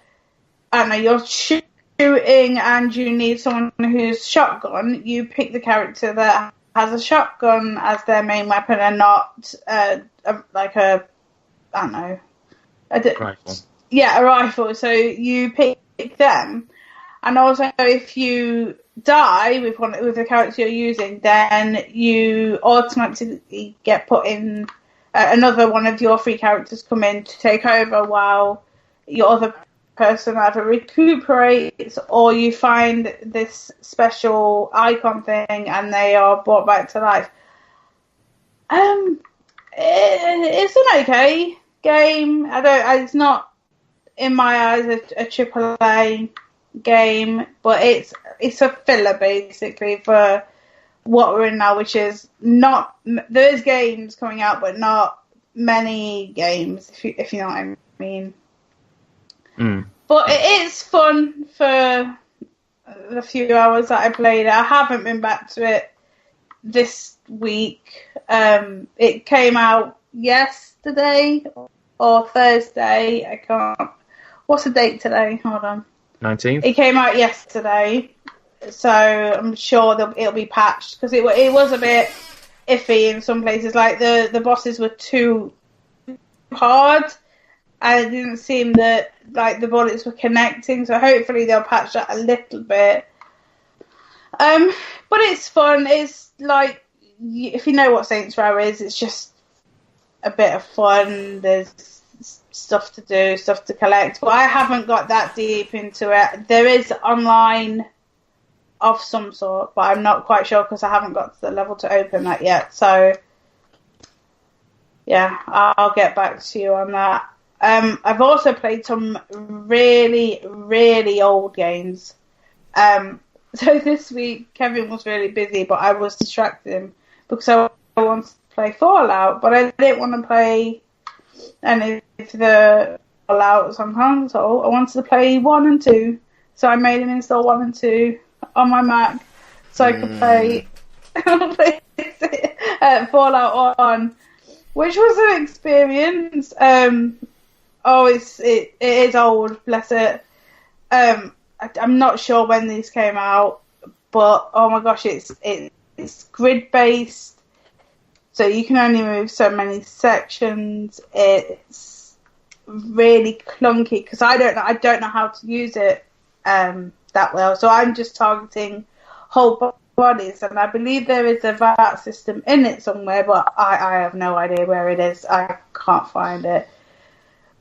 shooting and you need someone who's shotgun, you pick the character that has a shotgun as their main weapon and not rifle. Yeah, a rifle. So you pick them. And also, if you die with the character you're using, then you automatically get put in. Another one of your 3 characters come in to take over while your other person either recuperates or you find this special icon thing and they are brought back to life. It's an okay game. It's not in my eyes a AAA game, but it's a filler basically for what we're in now, which is not. There's games coming out, but not many games. If you know what I mean. But it is fun for the few hours that I played it. I haven't been back to it this week. It came out yesterday or Thursday. I can't. What's the date today? Hold on. 19th. It came out yesterday, so I'm sure it'll be patched because it was a bit iffy in some places. Like the bosses were too hard, and it didn't seem that like the bullets were connecting. So hopefully they'll patch that a little bit. But it's fun. It's like if you know what Saints Row is, it's just a bit of fun. There's stuff to do, stuff to collect, but I haven't got that deep into it. There is online of some sort, but I'm not quite sure because I haven't got to the level to open that yet. So yeah, I'll get back to you on that. I've also played some really, really old games. So this week Kevin was really busy, but I was distracting him because I wanted to play Fallout, but I didn't want to play any of the Fallouts on console. I wanted to play 1 and 2, so I made him install 1 and 2 on my Mac so I could play Fallout 1, which was an experience. It is old, bless it. I'm not sure when these came out, but oh my gosh, it's grid based. So you can only move so many sections. It's really clunky because I don't know how to use it that well. So I'm just targeting whole bodies, and I believe there is a VAT system in it somewhere, but I have no idea where it is. I can't find it.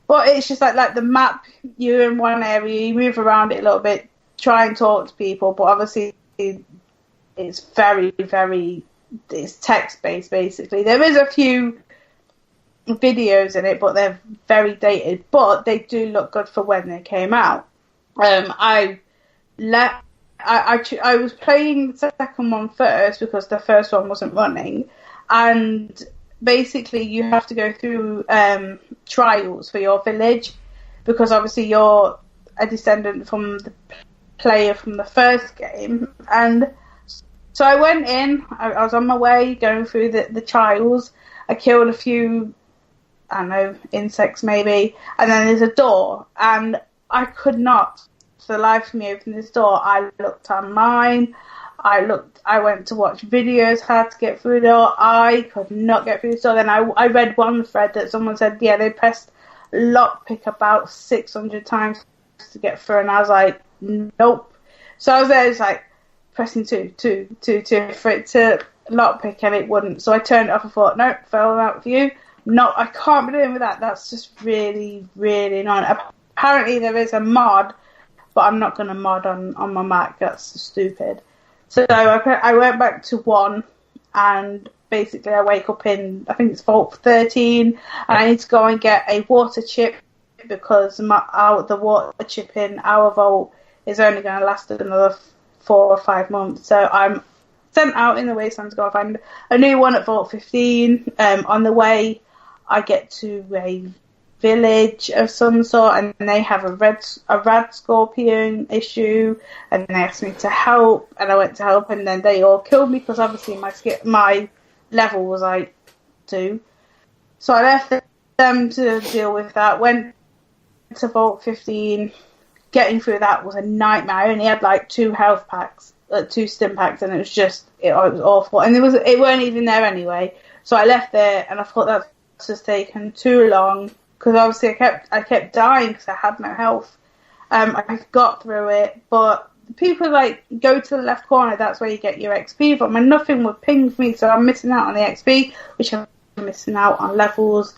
But it's just like the map. You're in one area, you move around it a little bit, try and talk to people, but obviously it's very, very, it's text-based, basically. There is a few videos in it, but they're very dated, but they do look good for when they came out. I was playing the second one first because the first one wasn't running, and basically you have to go through trials for your village, because obviously you're a descendant from the player from the first game. And so I went in, I was on my way going through the trials. I killed a few, I don't know, insects maybe, and then there's a door, and I could not for the life of me open this door. I looked online, I went to watch videos how to get through the door. I could not get through the door. Then I read one thread that someone said, yeah, they pressed lockpick about 600 times to get through, and I was like, nope. So I was there, it's like pressing two for it to lockpick, and it wouldn't. So I turned it off and thought, nope, fell out with you. No, I can't be doing with that. That's just really, really annoying. Apparently there is a mod, but I'm not going to mod on my Mac. That's stupid. So I went back to 1, and basically I wake up in, I think it's Vault 13, and I need to go and get a water chip, because the water chip in our vault is only going to last another 4 or 5 months. So I'm sent out in the wasteland to go find a new one at Vault 15. On the way, I get to a village of some sort, and they have a rad scorpion issue, and they asked me to help, and I went to help, and then they all killed me because obviously my level was like 2. So I left them to deal with that. Went to Vault 15. Getting through that was a nightmare. I only had like 2 health packs, 2 stim packs, and it was awful. And it weren't even there anyway. So I left there, and I thought that's just taken too long, because obviously I kept dying because I had no health. I got through it, but people like go to the left corner. That's where you get your XP from, and nothing would ping for me, so I'm missing out on the XP, which I'm missing out on levels.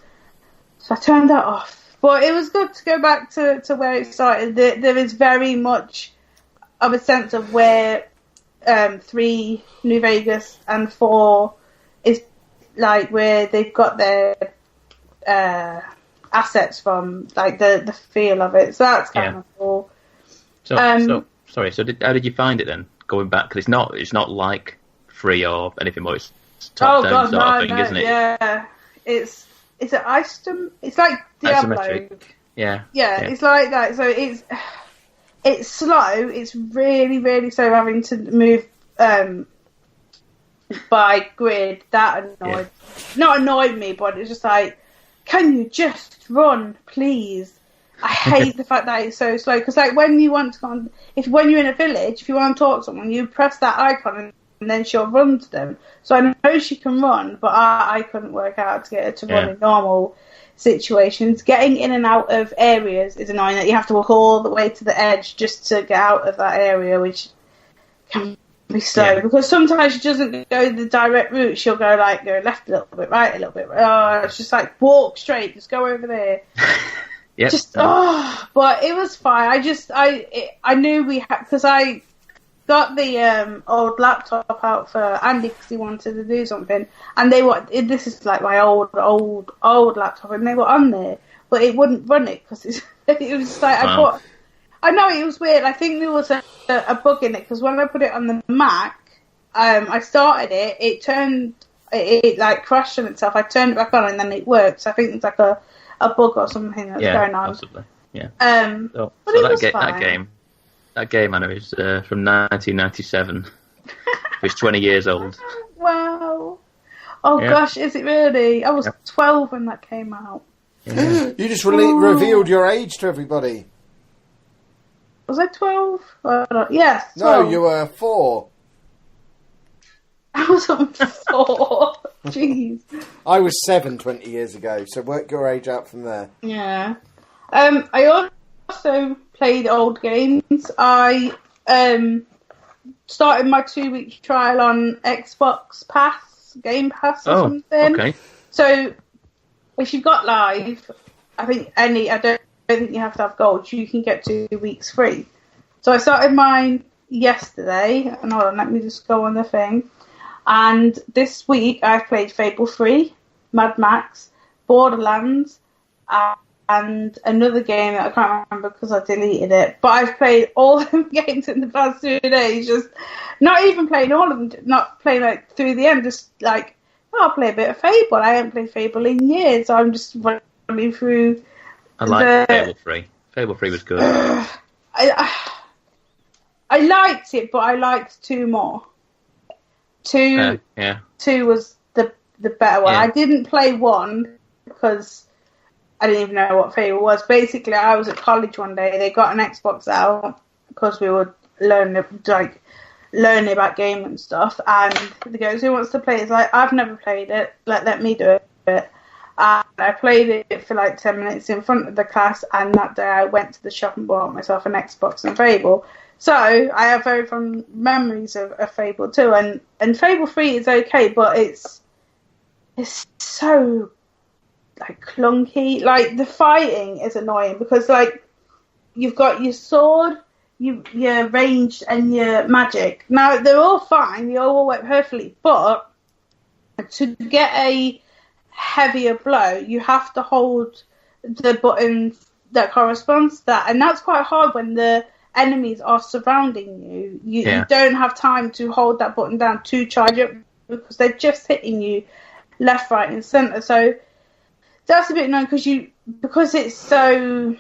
So I turned that off. But it was good to go back to where it started. There is very much of a sense of where 3, New Vegas, and 4 is like where they've got their assets from, like the feel of it. So that's kind of cool. So sorry. So how did you find it then? Going back, because it's not like 3 or anything more. It's top down sort of thing, isn't it? Yeah, it's an item. It's like Diablo. Isometric. Yeah, it's like that. So it's slow. It's really, really slow having to move by grid. That not annoyed me, but it's just like, can you just run, please? I hate the fact that it's so slow, because like when you want to go on, when you're in a village, if you want to talk to someone, you press that icon and then she'll run to them. So I know she can run, but I couldn't work out to get her to run in normal situations. Getting in and out of areas is annoying, that you have to walk all the way to the edge just to get out of that area, which can be slow, because sometimes she doesn't go the direct route. She'll go left a little bit, right a little bit. It's just like, walk straight, just go over there. But it was fine. I knew we had, because I got the old laptop out for Andy because he wanted to do something, and this is like my old laptop, and they were on there, but it wouldn't run it because it was just like, I know it was weird. I think there was a bug in it, because when I put it on the Mac, I started it like crashed on itself. I turned it back on and then it worked. So I think it's like a bug or something that's going on. Possibly. Yeah. So that game I know is from 1997. It's 20 years old. Wow. Oh gosh, is it really? I was 12 when that came out. Yeah. You just revealed your age to everybody. Was I 12? Yes. 12. No, you were 4. I wasn't 4. Jeez. I was 7 20 years ago, so work your age out from there. Yeah. I also played old games. I started my 2-week trial on Xbox Game Pass or something. Okay. So if you've got Live, I don't think you have to have gold. You can get 2 weeks free. So I started mine yesterday, and hold on, let me just go on the thing. And this week I've played Fable 3, Mad Max, Borderlands, and another game that I can't remember because I deleted it. But I've played all the games in the past 2 days, just not even playing all of them, not playing like through the end, just like, I'll play a bit of Fable. I haven't played Fable in years, so I'm just running through. I like Fable 3. Fable 3 was good. I liked it, but I liked 2 more. 2 was the better one. Yeah. I didn't play 1 because I didn't even know what Fable was. Basically, I was at college one day. They got an Xbox out because we were learning about gaming and stuff. And they goes, "Who wants to play?" It's like, I've never played it. Let me do it. And I played it for like 10 minutes in front of the class. And that day, I went to the shop and bought myself an Xbox and Fable. So I have very fond memories of Fable 2, and Fable 3 is okay, but it's so like clunky. Like the fighting is annoying because like you've got your sword, your ranged, and your magic. Now they're all fine, they all work perfectly, but to get a heavier blow, you have to hold the button that corresponds to that, and that's quite hard when the enemies are surrounding you. You don't have time to hold that button down to charge up because they're just hitting you left, right, and centre. So that's a bit annoying because they're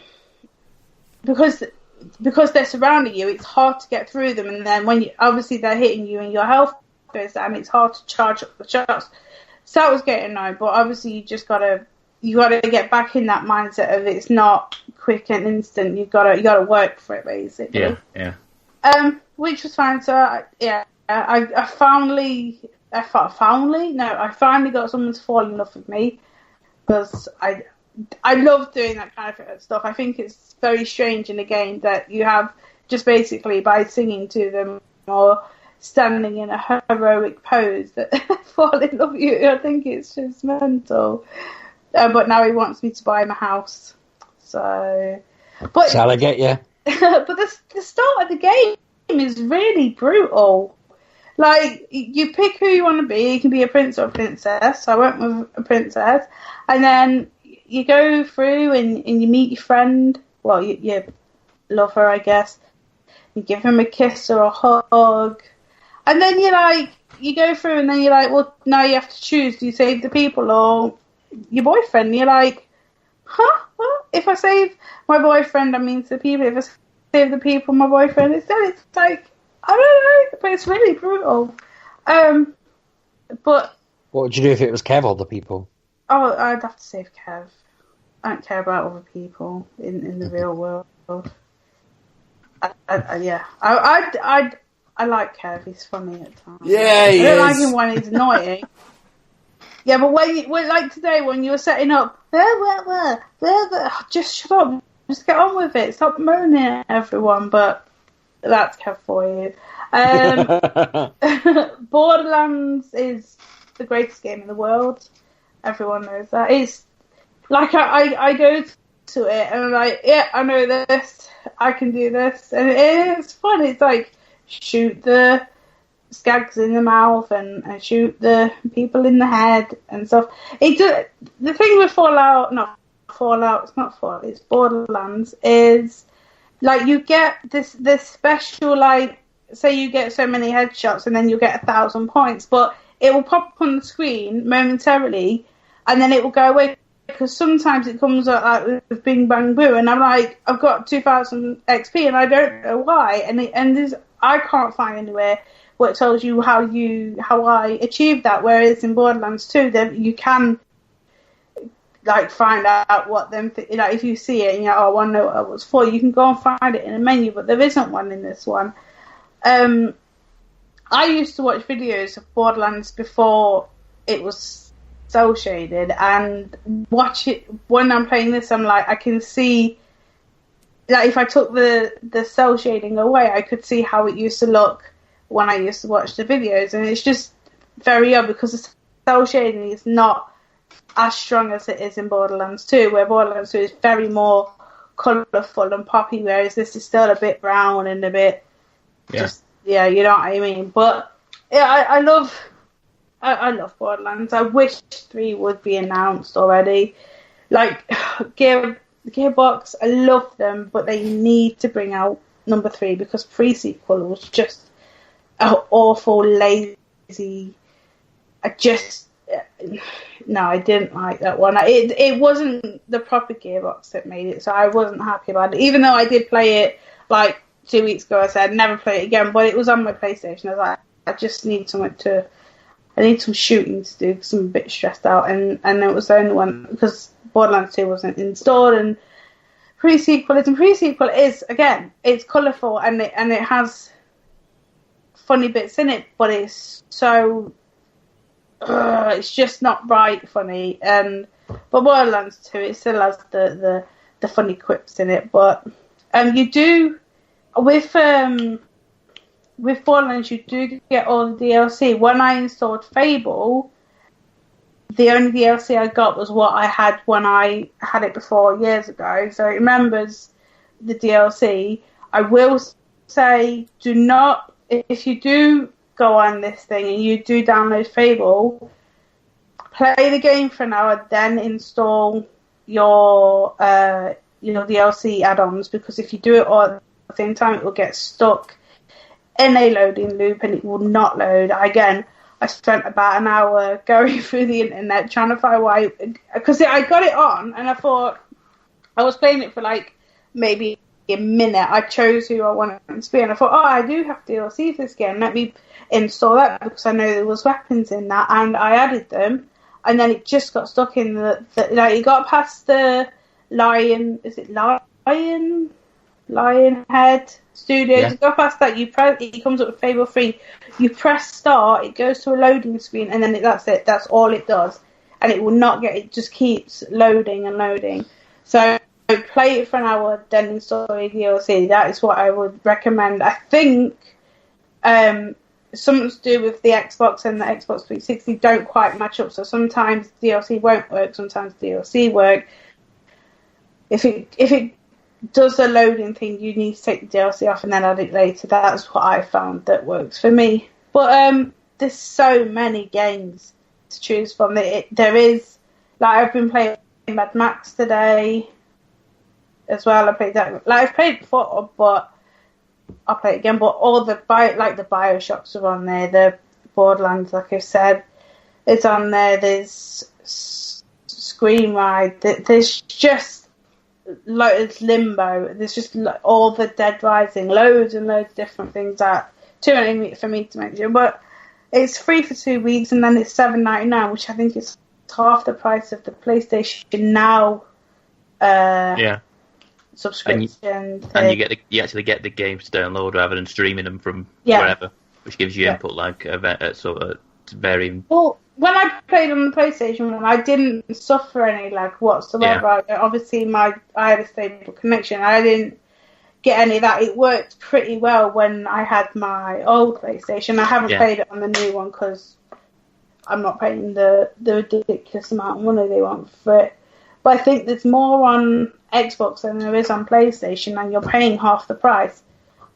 surrounding you. It's hard to get through them, and then when obviously they're hitting you and your health goes down, it's hard to charge up the shots. So that was getting annoying, but obviously you gotta get back in that mindset of it's not quick and instant. You gotta work for it, basically. Yeah. Which was fine. So I finally got someone to fall in love with me because I love doing that kind of stuff. I think it's very strange in a game that you have just basically by singing to them or standing in a heroic pose that fall in love with you. I think it's just mental. But now he wants me to buy him a house. So, but shall I get you? But the start of the game is really brutal. Like, you pick who you want to be. You can be a prince or a princess. So I went with a princess. And then you go through and you meet your friend. Well, your lover, I guess. You give him a kiss or a hug. And then you go through and then you're like, well, now you have to choose. Do you save the people or your boyfriend? And you're like, huh? Well, if I save my boyfriend, that means the people. If I save the people, my boyfriend, it's like, I don't know, but it's really brutal. But what would you do if it was Kev or the people? Oh, I'd have to save Kev. I don't care about other people in the real world. I like Kev. He's funny at times. Yeah, he I don't is. like him when he's annoying. Yeah, but when like today, when you were setting up, just shut up. Just get on with it. Stop moaning at everyone. But that's Kev for you. Borderlands is the greatest game in the world. Everyone knows that. It's like I go to it and I'm like, yeah, I know this. I can do this, and it's fun. It's like shoot the skags in the mouth and shoot the people in the head and stuff. The thing with it's Borderlands is like you get this special, like, say you get so many headshots and then you get 1,000 points, but it will pop up on the screen momentarily and then it will go away because sometimes it comes up like with bing bang boo and I'm like, I've got 2,000 XP and I don't know why, and I can't find anywhere where it tells you how I achieved that, whereas in Borderlands 2 you can like find out what them like if you see it and you're like, oh, I want to know what it was for, you can go and find it in a menu, but there isn't one in this one. I used to watch videos of Borderlands before it was cel shaded, and watch it when I'm playing this. I'm like, I can see, like, if I took the cel shading away, I could see how it used to look when I used to watch the videos, and it's just very odd because the cel shading is not as strong as it is in Borderlands 2, where Borderlands 2 is very more colourful and poppy, whereas this is still a bit brown and a bit Just yeah, you know what I mean. But yeah, I love Borderlands. I wish 3 would be announced already. Like Gearbox, I love them, but they need to bring out number 3 because pre-sequel was just awful, lazy. I didn't like that one. It wasn't the proper Gearbox that made it, so I wasn't happy about it. Even though I did play it like 2 weeks ago, I said I'd never play it again, but it was on my PlayStation. I was like, I just need I need some shooting to do because I'm a bit stressed out, and it was the only one because Borderlands 2 wasn't installed, and pre-sequel is again, it's colourful and it has funny bits in it, but it's so it's just not right funny. But Borderlands 2, it still has the funny quips in it. But you do with Borderlands, you do get all the DLC. When I installed Fable, the only DLC I got was what I had when I had it before years ago. So it remembers the DLC. I will say, do not, if you do go on this thing and you do download Fable, play the game for an hour, then install your DLC add-ons, because if you do it all at the same time, it will get stuck in a loading loop and it will not load. Again, I spent about an hour going through the internet trying to find why, because I got it on and I thought, I was playing it for like maybe a minute. I chose who I wanted to be and I thought, I do have DLC for this game, let me install that, because I know there was weapons in that, and I added them, and then it just got stuck in like it got past the Lionhead Studios. Yeah. You go past that, it comes up with Fable 3, you press start, it goes to a loading screen, and then that's it, that's all it does, and it will not it just keeps loading and loading. So play it for an hour, then install the DLC. That is what I would recommend. I think something to do with the Xbox and the Xbox 360 don't quite match up, so sometimes DLC won't work, sometimes DLC work. If it does the loading thing, you need to take the DLC off and then add it later. That's what I found that works for me. But there's so many games to choose from. There is, like, I've been playing Mad Max today as well. I played that. Like, I've played before, but I'll play it again. But all the Bioshocks are on there. The Borderlands, like I said, it's on there. There's Scream Ride. There's just loads. Limbo. There's just all the Dead Rising. Loads and loads of different things that too many for me to mention. But it's free for 2 weeks and then it's $7.99, which I think is half the price of the PlayStation Now. Subscription, and you actually get the games to download rather than streaming them from wherever, which gives you input like sort of varying. Well, when I played on the PlayStation 1, I didn't suffer any lag whatsoever. Yeah. Obviously, I had a stable connection. I didn't get any of that. It worked pretty well when I had my old PlayStation. I haven't played it on the new one because I'm not paying the ridiculous amount of money they want for it. But I think there's more on Xbox than there is on PlayStation, and you're paying half the price.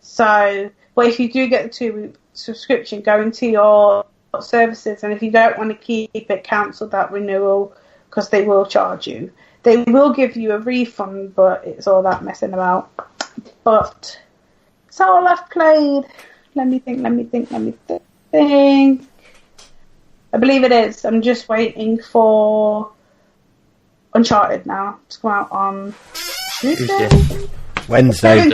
So, but if you do get the 2-week subscription, go into your services, and if you don't want to keep it, cancel that renewal because they will charge you. They will give you a refund, but it's all that messing about. But that's all I've played. Let me think. I believe it is. I'm just waiting for Uncharted now to come out on Tuesday. Wednesday.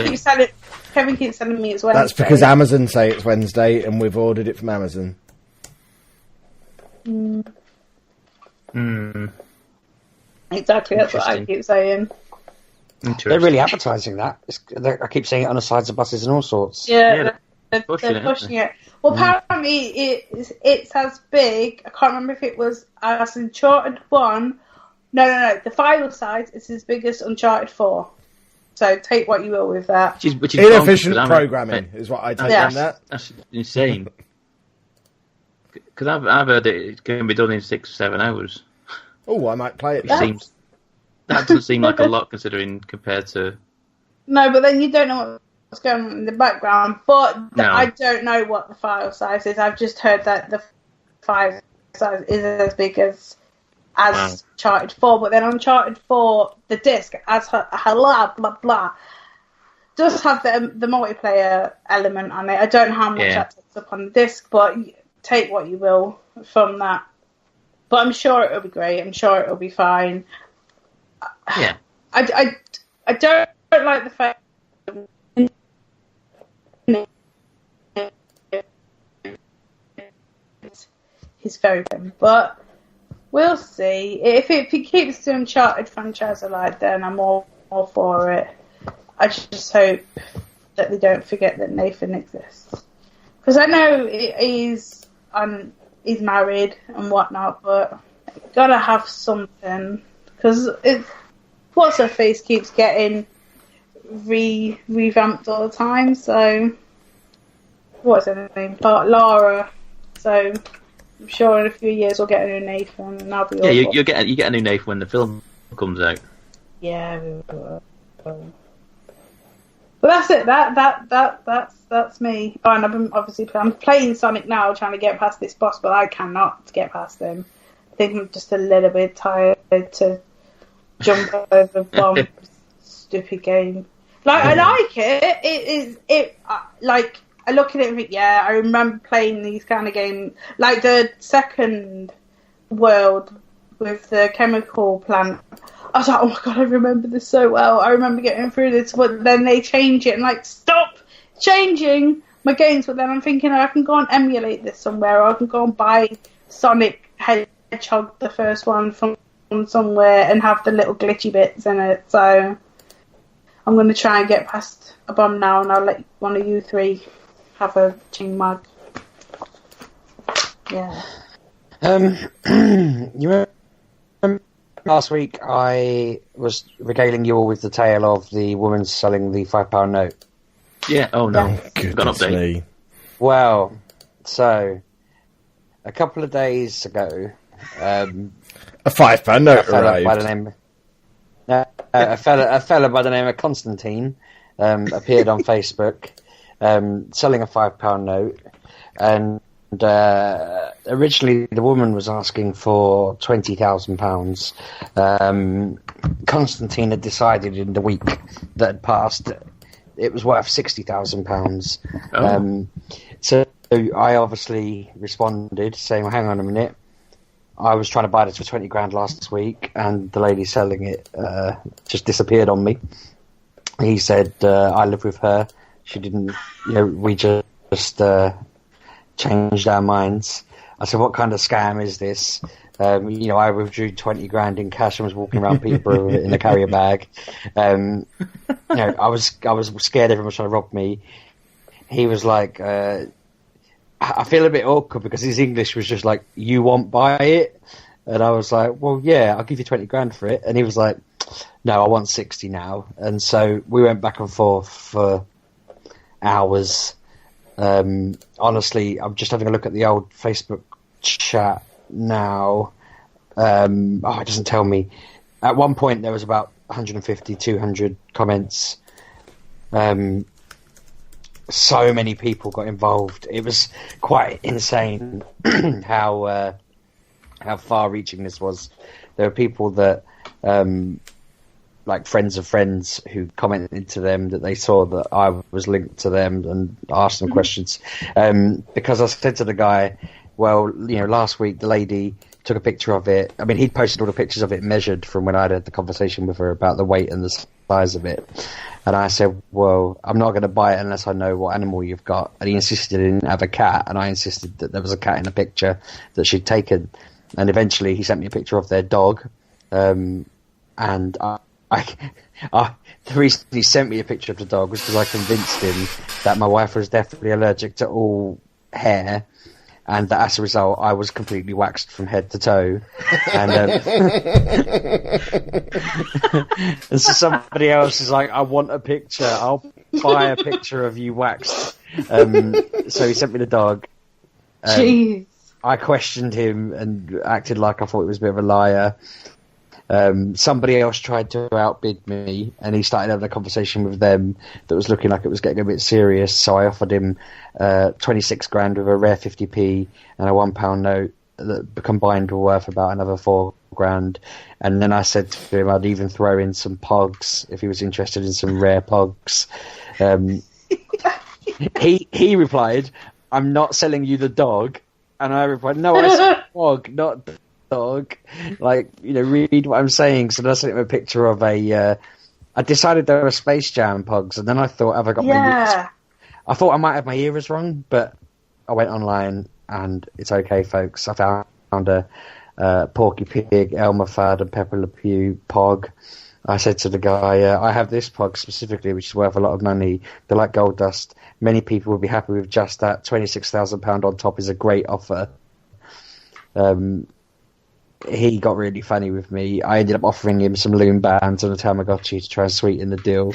Kevin keeps telling me it's Wednesday. That's because Amazon say it's Wednesday and we've ordered it from Amazon. Exactly, that's what I keep saying. They're really advertising that. I keep seeing it on the sides of buses and all sorts. Yeah, they're pushing it. Well, apparently it's as big. I can't remember if it was as Uncharted 1. No. The file size is as big as Uncharted 4. So take what you will with that. Which is inefficient programming is what I take on that. That's insane. Because I've heard it can be done in 6 or 7 hours. Oh, I might play it. That doesn't seem like a lot considering compared to. No, but then you don't know what going on in the background, but No. I don't know what the file size is. I've just heard that the file size is as big as Uncharted 4, but then Uncharted 4, the disc, as blah blah blah, does have the multiplayer element on it. I don't know how much that takes up on the disc, but take what you will from that. But I'm sure it'll be great. I'm sure it'll be fine. Yeah. I don't like the fact he's very good, but we'll see. If he keeps the Uncharted franchise alive, then I'm all for it. I just hope that they don't forget that Nathan exists, because I know he's married and whatnot, but gotta have something, because what's her face keeps getting revamped all the time. So what's her name? Laura. So I'm sure in a few years we'll get a new Nathan, and I'll be all you get a new Nathan when the film comes out. Yeah. But that's it. That's me. Oh, and I'm playing Sonic now, trying to get past this boss, but I cannot get past him. I think I'm just a little bit tired to jump over bombs. Stupid game. Like, I like it. I look at it and think, yeah, I remember playing these kind of games. Like the second world with the chemical plant. I was like, oh my god, I remember this so well. I remember getting through this, but then they change it and like, stop changing my games. But then I'm thinking, I can go and emulate this somewhere, or I can go and buy Sonic Hedgehog, the first one, from somewhere, and have the little glitchy bits in it. So I'm going to try and get past a bomb now, and I'll let one of you three have a ching mug. Yeah. You remember last week I was regaling you all with the tale of the woman selling the £5 note? Yeah. Oh no. Goodness Got an update. me. Well, so a couple of days ago, A £5 note arrived. by the name, a fella by the name of Constantine appeared on Facebook, selling a £5 note, and originally the woman was asking for £20,000. Constantine had decided in the week that had passed it was worth £60,000. Oh. So I obviously responded saying, well, hang on a minute, I was trying to buy this for 20 grand last week, and the lady selling it just disappeared on me. He said, I live with her. She didn't, we just changed our minds. I said, what kind of scam is this? I withdrew 20 grand in cash and was walking around Peterborough with it in a carrier bag. I was scared everyone was trying to rob me. He was like, I feel a bit awkward because his English was just like, you won't buy it? And I was like, well, yeah, I'll give you 20 grand for it. And he was like, no, I want 60 now. And so we went back and forth for hours. Honestly, I'm just having a look at the old Facebook chat now. It doesn't tell me. At one point, there was about 150, 200 comments. So many people got involved. It was quite insane how far-reaching this was. There were people that, like friends of friends, who commented to them that they saw that I was linked to them and asked them questions. Because I said to the guy, well, last week the lady took a picture of it. I mean, he'd posted all the pictures of it measured from when I'd had the conversation with her about the weight and the size of it. And I said, well, I'm not going to buy it unless I know what animal you've got. And he insisted he didn't have a cat, and I insisted that there was a cat in the picture that she'd taken. And eventually he sent me a picture of their dog. And the reason he sent me a picture of the dog was because I convinced him that my wife was definitely allergic to all hair, and that as a result I was completely waxed from head to toe. And, and so somebody else is like, I want a picture, I'll buy a picture of you waxed. So he sent me the dog. Jeez. I questioned him and acted like I thought he was a bit of a liar. Somebody else tried to outbid me, and he started having a conversation with them that was looking like it was getting a bit serious. So I offered him 26 grand with a rare 50p and a £1 note that combined were worth about another 4 grand. And then I said to him I'd even throw in some pogs if he was interested in some rare pogs. He replied, "I'm not selling you the dog," and I replied, "No, I said pog, not dog." Like, read what I'm saying. So then I sent him a picture of I decided they were Space Jam pogs, and then I thought, have I got my ears? I thought I might have my ears wrong, but I went online, and it's okay, folks. I found a Porky Pig, Elmer Fudd, and Pepper Le Pew pog. I said to the guy, I have this pog specifically, which is worth a lot of money. They're like gold dust. Many people would be happy with just that. £26,000 on top is a great offer. He got really funny with me. I ended up offering him some loom bands and a Tamagotchi to try and sweeten the deal.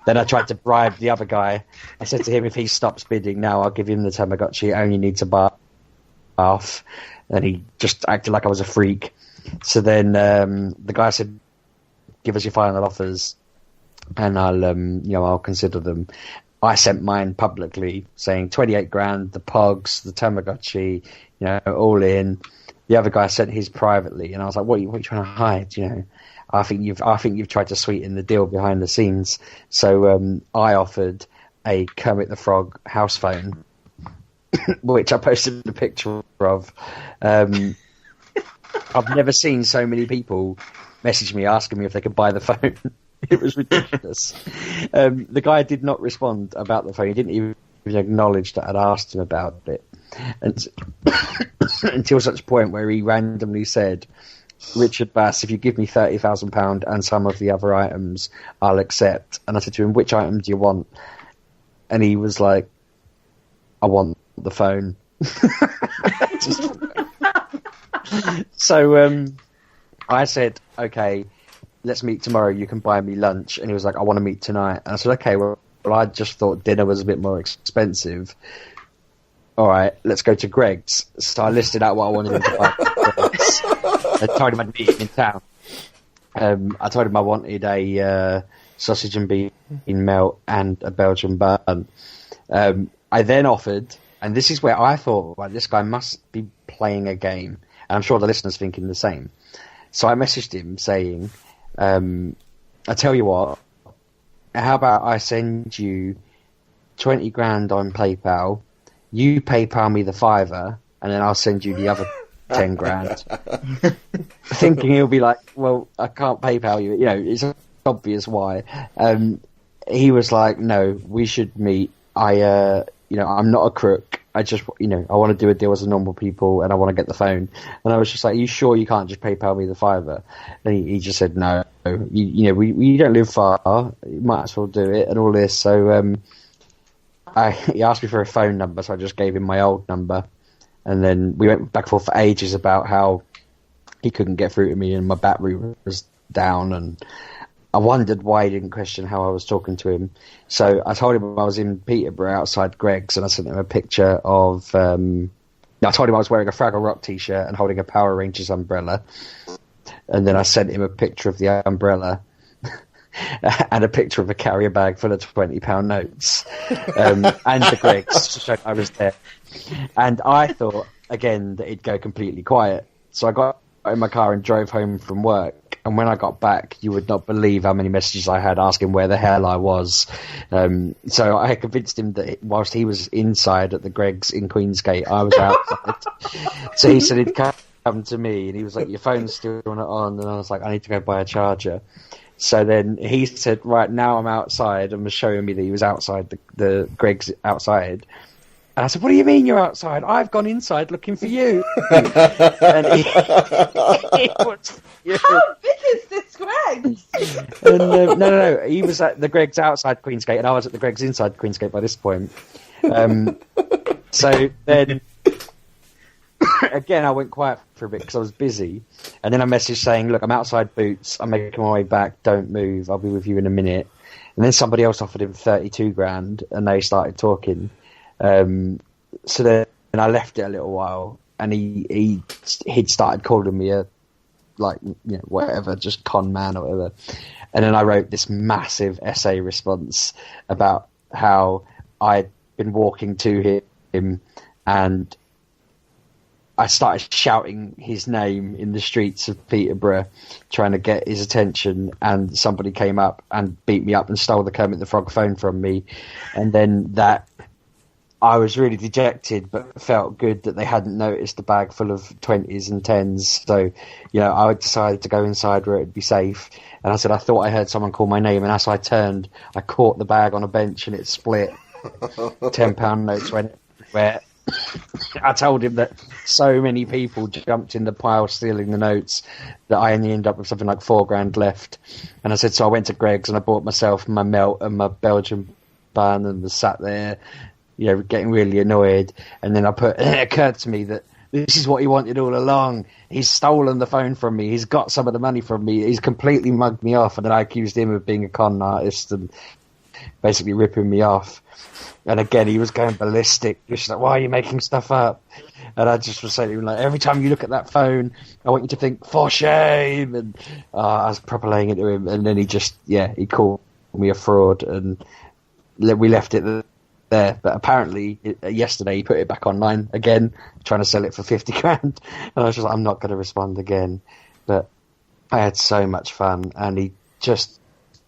Then I tried to bribe the other guy. I said to him, if he stops bidding now, I'll give him the Tamagotchi. I only need to bath. And he just acted like I was a freak. So then the guy said, give us your final offers and I'll consider them. I sent mine publicly saying 28 grand, the pogs, the Tamagotchi, all in. The other guy sent his privately, and I was like, what are you trying to hide? I think you've tried to sweeten the deal behind the scenes. So I offered a Kermit the Frog house phone, which I posted a picture of. I've never seen so many people message me asking me if they could buy the phone. It was ridiculous. The guy did not respond about the phone. He didn't even acknowledge that I'd asked him about it. And until such point where he randomly said, Richard Bass, if you give me £30,000 and some of the other items, I'll accept. And I said to him, which item do you want? And he was like, I want the phone. So I said, okay, let's meet tomorrow. You can buy me lunch. And he was like, I want to meet tonight. And I said, okay, well, I just thought dinner was a bit more expensive. All right, let's go to Greg's. So I listed out what I wanted him to buy at Greg's. I told him I'd meet him in town. I told him I wanted a sausage and bean melt and a Belgian bun. I then offered, and this is where I thought, well, this guy must be playing a game. And I'm sure the listeners thinking the same. So I messaged him saying, I tell you what, how about I send you 20 grand on PayPal, you PayPal me the £5, and then I'll send you the other 10 grand. Thinking he'll be like, well, I can't PayPal you. It's obvious why. He was like, no, we should meet. I'm not a crook. I just, I want to do a deal as a normal people, and I want to get the phone. And I was just like, are you sure you can't just PayPal me the £5? And he just said, no, we don't live far. You might as well do it and all this. So he asked me for a phone number, so I just gave him my old number. And then we went back and forth for ages about how he couldn't get through to me and my battery was down. And I wondered why he didn't question how I was talking to him. So I told him I was in Peterborough outside Greg's, and I sent him a picture of... I told him I was wearing a Fraggle Rock t-shirt and holding a Power Rangers umbrella. And then I sent him a picture of the umbrella and a picture of a carrier bag full of £20 notes and the Greg's to show I was there. And I thought, again, that it'd go completely quiet. So I got in my car and drove home from work. And when I got back, you would not believe how many messages I had asking where the hell I was. So I convinced him that whilst he was inside at the Greg's in Queensgate, I was outside. So he said he'd come to me, and he was like, your phone's still not on. And I was like, I need to go buy a charger. So then he said, right, now I'm outside, and was showing me that he was outside the Greg's outside. And I said, what do you mean you're outside? I've gone inside looking for you. And he was... How big is this Greg's? And, no. He was at the Greg's outside Queensgate, and I was at the Greg's inside Queensgate by this point. So then... Again, I went quiet for a bit because I was busy. And then I messaged saying, look, I'm outside Boots. I'm making my way back. Don't move. I'll be with you in a minute. And then somebody else offered him 32 grand, and they started talking. So then I left it a little while, and he'd started calling me a like, whatever, just con man or whatever. And then I wrote this massive essay response about how I'd been walking to him and I started shouting his name in the streets of Peterborough, trying to get his attention, and somebody came up and beat me up and stole the Kermit the Frog phone from me. And then I was really dejected, but felt good that they hadn't noticed a bag full of 20s and 10s. So, I decided to go inside where it'd be safe. And I said, I thought I heard someone call my name. And as I turned, I caught the bag on a bench and it split. £10 notes went everywhere. I told him that so many people jumped in the pile stealing the notes that I only ended up with something like £4,000 left. And I said, so I went to Greg's and I bought myself my melt and my Belgian bun and was sat there, getting really annoyed. And then it occurred to me that this is what he wanted all along. He's stolen the phone from me. He's got some of the money from me. He's completely mugged me off. And then I accused him of being a con artist and basically ripping me off. And again, he was going ballistic. He was like, why are you making stuff up? And I just was saying to him, like, every time you look at that phone, I want you to think, for shame. And I was proper laying into him. And then he called me a fraud. And we left it there. But apparently, yesterday, he put it back online again, trying to sell it for £50,000. And I was just like, I'm not going to respond again. But I had so much fun. And he just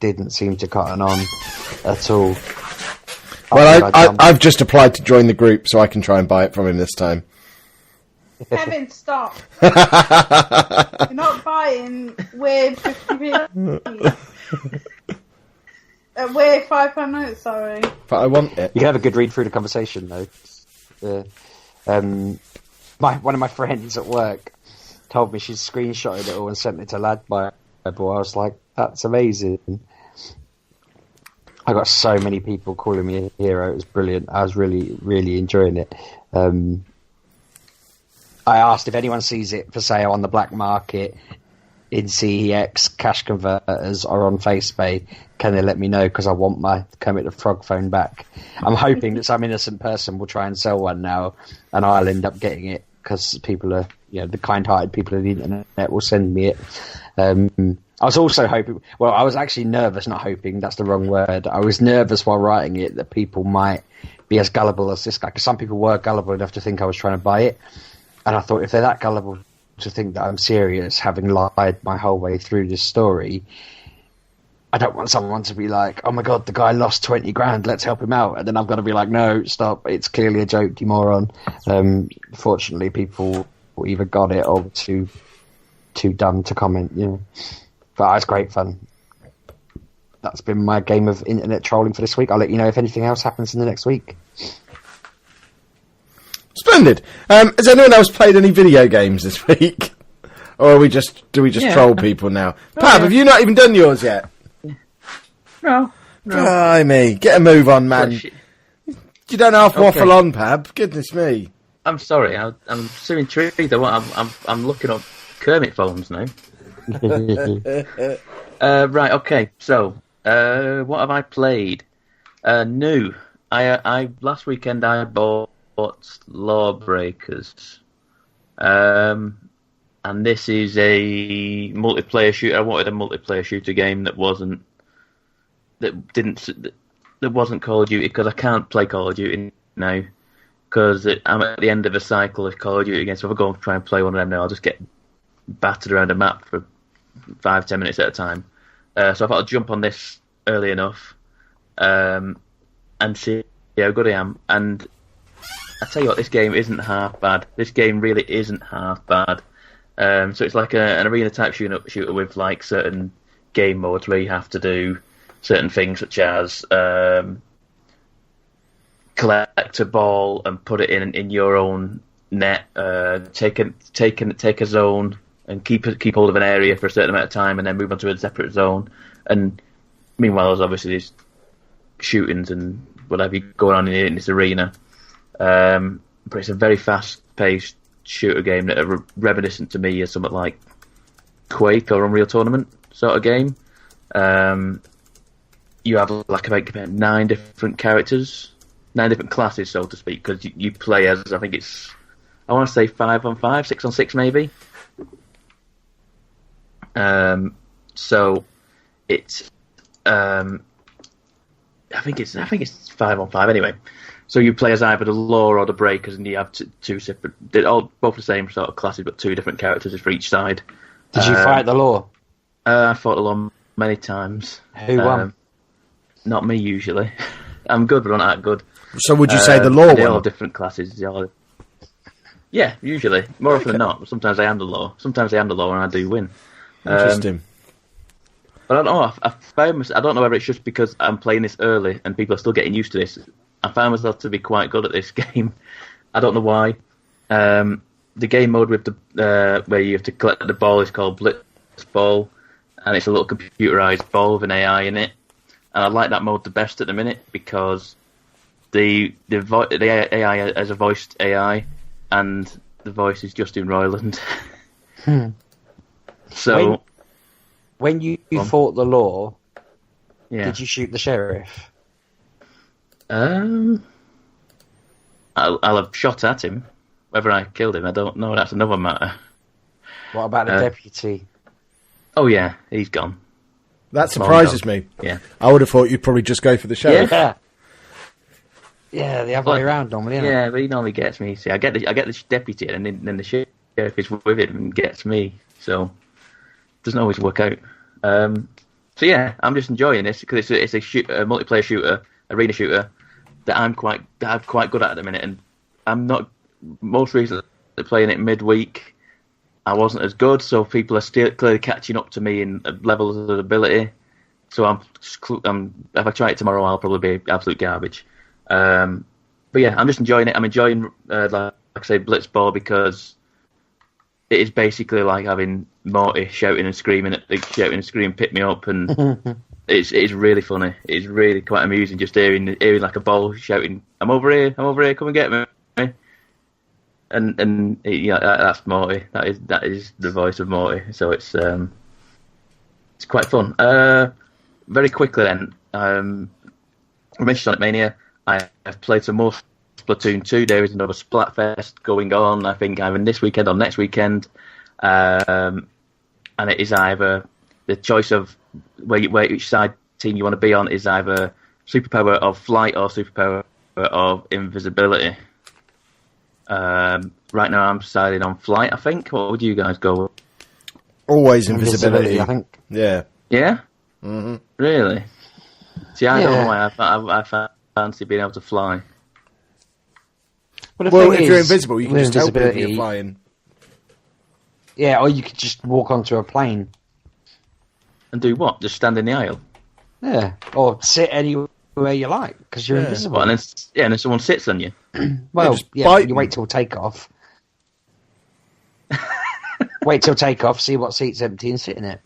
didn't seem to cotton on at all. Well, I've just applied to join the group so I can try and buy it from him this time. Kevin, stop. You're not buying weird 50p. Weird £5 notes, sorry. But I want it. You can have a good read through the conversation, though. One of my friends at work told me she'd screenshotted it all and sent it to Lad Bible. I was like, that's amazing. I got so many people calling me a hero. It was brilliant. I was really, really enjoying it. I asked if anyone sees it for sale on the black market in CEX, cash converters, or on FacePay. Can they let me know? Because I want my Kermit the Frog phone back. I'm hoping that some innocent person will try and sell one now, and I'll end up getting it because people are, the kind-hearted people of the internet will send me it. I was also hoping, I was actually nervous, not hoping, that's the wrong word. I was nervous while writing it that people might be as gullible as this guy, because some people were gullible enough to think I was trying to buy it. And I thought, if they're that gullible to think that I'm serious, having lied my whole way through this story, I don't want someone to be like, oh my God, the guy lost $20,000, let's help him out. And then I've got to be like, no, stop, it's clearly a joke, you moron. Fortunately, people either got it or were too dumb to comment, But it's great fun. That's been my game of internet trolling for this week. I'll let you know if anything else happens in the next week. Splendid. Has anyone else played any video games this week? Or do we just troll people now? Pab, have you not even done yours yet? No. Blimey. Get a move on, man. You don't half waffle on, Pab. Goodness me. I'm sorry. I'm so intrigued. I'm looking up Kermit phones now. Right, okay. So, what have I played? New. I last weekend I bought Lawbreakers, and this is a multiplayer shooter. I wanted a multiplayer shooter game that wasn't Call of Duty, because I can't play Call of Duty now because I'm at the end of a cycle of Call of Duty again. So if I go and try and play one of them now, I'll just get battered around a map for 5-10 minutes at a time. So I thought I'd jump on this early enough and see how good I am. And I tell you what, this game isn't half bad. This game really isn't half bad. So it's like an arena type shooter with like certain game modes where you have to do certain things, such as collect a ball and put it in your own net, take a zone and keep hold of an area for a certain amount of time, and then move on to a separate zone. And meanwhile, there's obviously these shootings and whatever going on in this arena. But it's a very fast-paced shooter game that are reminiscent to me as something like Quake or Unreal Tournament sort of game. You have like about 9 different characters, 9 different classes, so to speak, because you play as, I think it's, I want to say 5-on-5, 6-on-6 maybe. So it's I think it's 5-on-5 anyway. So you play as either the Law or the Breakers, and you have two separate. They're all both the same sort of classes, but two different characters for each side. Did you fight the Law? I fought the Law many times. Who won? Not me usually. I'm good, but I'm not that good. So would you say the Law They're all won? different classes. Yeah, usually. More often than not. But sometimes I am the Law. Sometimes I am the Law, and I do win. Interesting. But I don't know. I don't know whether it's just because I'm playing this early and people are still getting used to this. I found myself to be quite good at this game. I don't know why. The game mode with the where you have to collect the ball is called Blitz Ball, and it's a little computerized ball with an AI in it. And I like that mode the best at the minute because the AI has a voiced AI, and the voice is Justin Roiland. So. When you fought the Law, Yeah. did you shoot the sheriff? I'll have shot at him. Whether I killed him, I don't know. That's another matter. What about the deputy? Oh yeah, he's gone. That surprises me. Yeah. I would have thought you'd probably just go for the sheriff. Yeah, the other way around normally. Isn't Yeah, but he normally gets me. See, I get the deputy, and then the sheriff is with him and gets me. So it doesn't always work out. So yeah, I'm just enjoying this because it's a multiplayer shooter, arena shooter that I'm quite good at the minute, and I'm not most recently playing it midweek. I wasn't as good, so people are still clearly catching up to me in levels of ability. So if I try it tomorrow, I'll probably be absolute garbage. But yeah, I'm just enjoying it. I'm enjoying, like I say, Blitzball because it is basically like having Morty shouting and screaming pick me up, and it's really funny. It's really quite amusing just hearing like a ball shouting, I'm over here, come and get me. And that's Morty. That is the voice of Morty. So it's quite fun. Very quickly then, we mentioned Sonic Mania. I have played some more Splatoon 2. There is another Splatfest going on, I think, either this weekend or next weekend. And it is either the choice of which side team you want to be on is either superpower of flight or superpower of invisibility. Right now I'm deciding on flight, I think. What would you guys go with? Always invisibility. I think. Yeah. Yeah? Mm-hmm. Really? See, I don't know why I fancy being able to fly. Well, if you're invisible, you can just help if you're flying. Yeah, or you could just walk onto a plane. And do what? Just stand in the aisle? Yeah, or sit anywhere you like, because you're invisible. And then someone sits on you. Well, you wait till takeoff. Wait till takeoff, see what seat's empty and sit in it.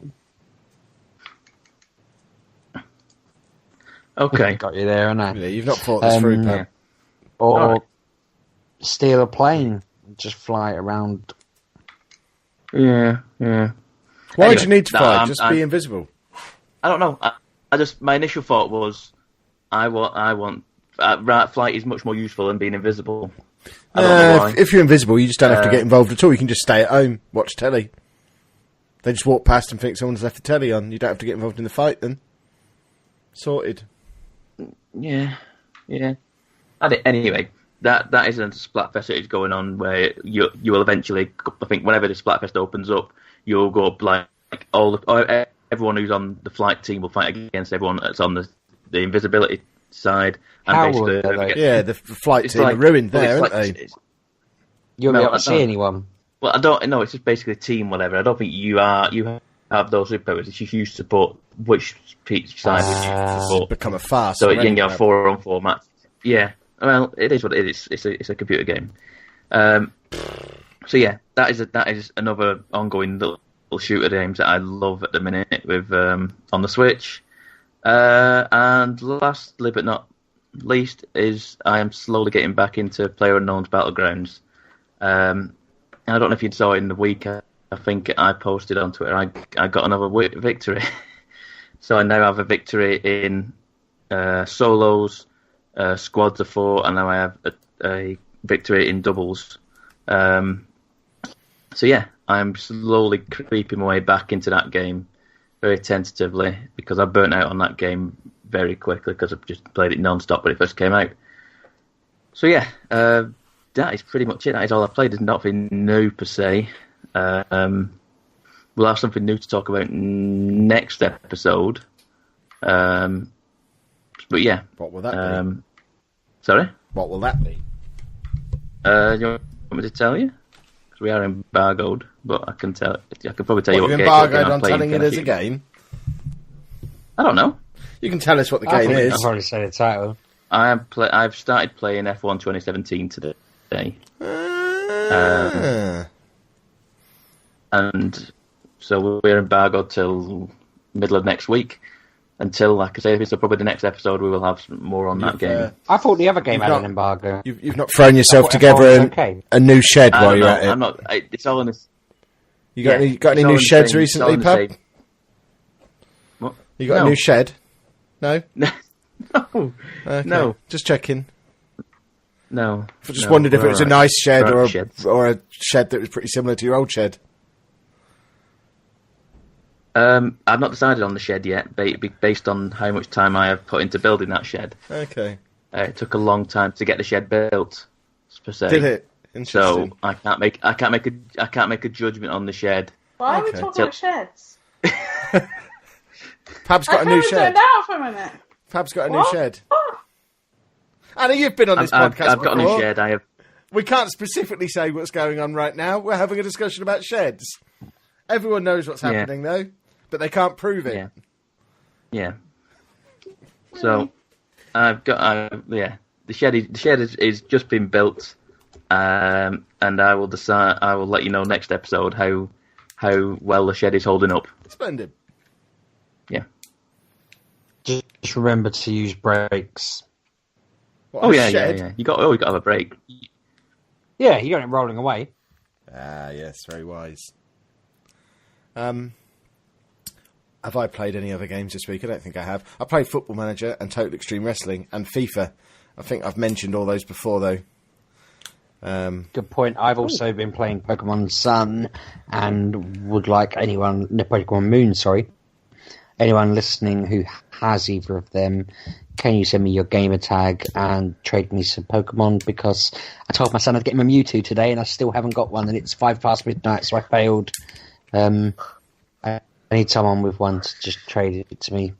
Okay. Got you there, haven't I? Yeah, you've not thought this through, Pam. Or steal a plane and just fly it around. Yeah. Why do you need to fly? Just be invisible. I don't know. My initial thought was, I want flight is much more useful than being invisible. I don't know why. If you're invisible, you just don't have to get involved at all. You can just stay at home, watch telly. They just walk past and think someone's left the telly on. You don't have to get involved in the fight then. Sorted. Yeah. Anyway, that is a Splatfest that is going on where you will eventually, I think, whenever the Splatfest opens up, you'll go up like everyone who's on the flight team will fight against everyone that's on the invisibility side. And How basically, would they? Yeah, the flight team are ruined there, aren't they? You'll be able to see anyone. Well, I don't know. It's just basically team whatever. I don't think you have those superpowers. It's just you support which side would you support. Become a farce. So you can get a 4-on-4 match. Yeah. Well, it is what it is. It's a computer game. So yeah, that is another ongoing little shooter games that I love at the minute with on the Switch. And lastly but not least is I am slowly getting back into PlayerUnknown's Battlegrounds. I don't know if you saw it in the week. I think I posted on Twitter. I got another victory. So I now have a victory in solos, squads of 4, and now I have a victory in doubles. So yeah, I'm slowly creeping my way back into that game, very tentatively, because I burnt out on that game very quickly because I've just played it non-stop when it first came out. So yeah, that is pretty much it. That is all I've played. There's nothing new per se. We'll have something new to talk about next episode. But yeah. What will that be? Sorry? What will that be? You want me to tell you? Because we are embargoed, but I can probably tell you what you're game embargoed I'm on playing. telling it as a game? I don't know. You can tell us what the game is. I'll probably say the title. I've started playing F1 2017 today. And so we're embargoed till middle of next week. Until, like I say, so probably the next episode we will have some more on that game. I thought the other game had an embargo. You've not thrown yourself together a new shed while you're at it. I'm not. It's all in this. You got any new sheds recently, Pub? What? You got a new shed? No. No. Okay. No. Just checking. No. I just wondered if it was a nice shed or a shed that was pretty similar to your old shed. I've not decided on the shed yet, based on how much time I have put into building that shed. Okay. It took a long time to get the shed built, per se. Did it? Interesting. So I can't make a judgment on the shed. Why are we talking about sheds? Pab's got a new shed. Now for a minute. Pab's got a new shed. Anna, you've been on this podcast I've got a new shed. I have. We can't specifically say what's going on right now. We're having a discussion about sheds. Everyone knows what's happening, though, but they can't prove it. Yeah. So I've got the shed is just been built, and I will decide. I will let you know next episode how well the shed is holding up. Splendid. Yeah. Just remember to use brakes. What, yeah. You got to have a brake. Yeah, you got it rolling away. Ah, yes, very wise. Have I played any other games this week? I don't think I have. I played Football Manager and Total Extreme Wrestling and FIFA. I think I've mentioned all those before, though. Good point. I've also been playing Pokemon Sun and would like Pokemon Moon, sorry. Anyone listening who has either of them, can you send me your gamer tag and trade me some Pokemon? Because I told my son I'd get him a Mewtwo today and I still haven't got one and it's 5 past midnight, so I failed. I need someone with one to just trade it to me.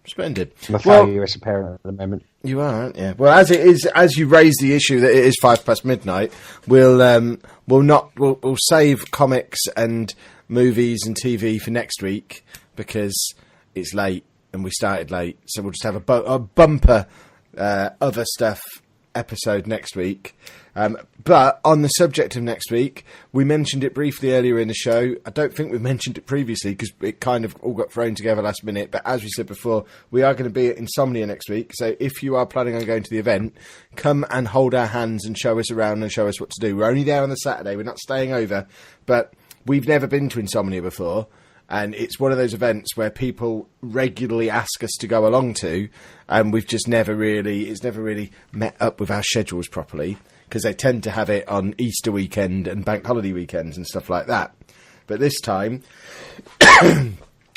Splendid. I'm a failure as a parent at the moment. You are, aren't you? Well, as you raise the issue that it is 5 past midnight, we'll save comics and movies and TV for next week because it's late and we started late. So we'll just have a bumper other stuff episode next week. But on the subject of next week, we mentioned it briefly earlier in the show. I don't think we've mentioned it previously because it kind of all got thrown together last minute. But as we said before, we are going to be at Insomnia next week. So if you are planning on going to the event, come and hold our hands and show us around and show us what to do. We're only there on the Saturday. We're not staying over. But we've never been to Insomnia before. And it's one of those events where people regularly ask us to go along to. And we've just it's never really met up with our schedules properly. Because they tend to have it on Easter weekend and bank holiday weekends and stuff like that. But this time,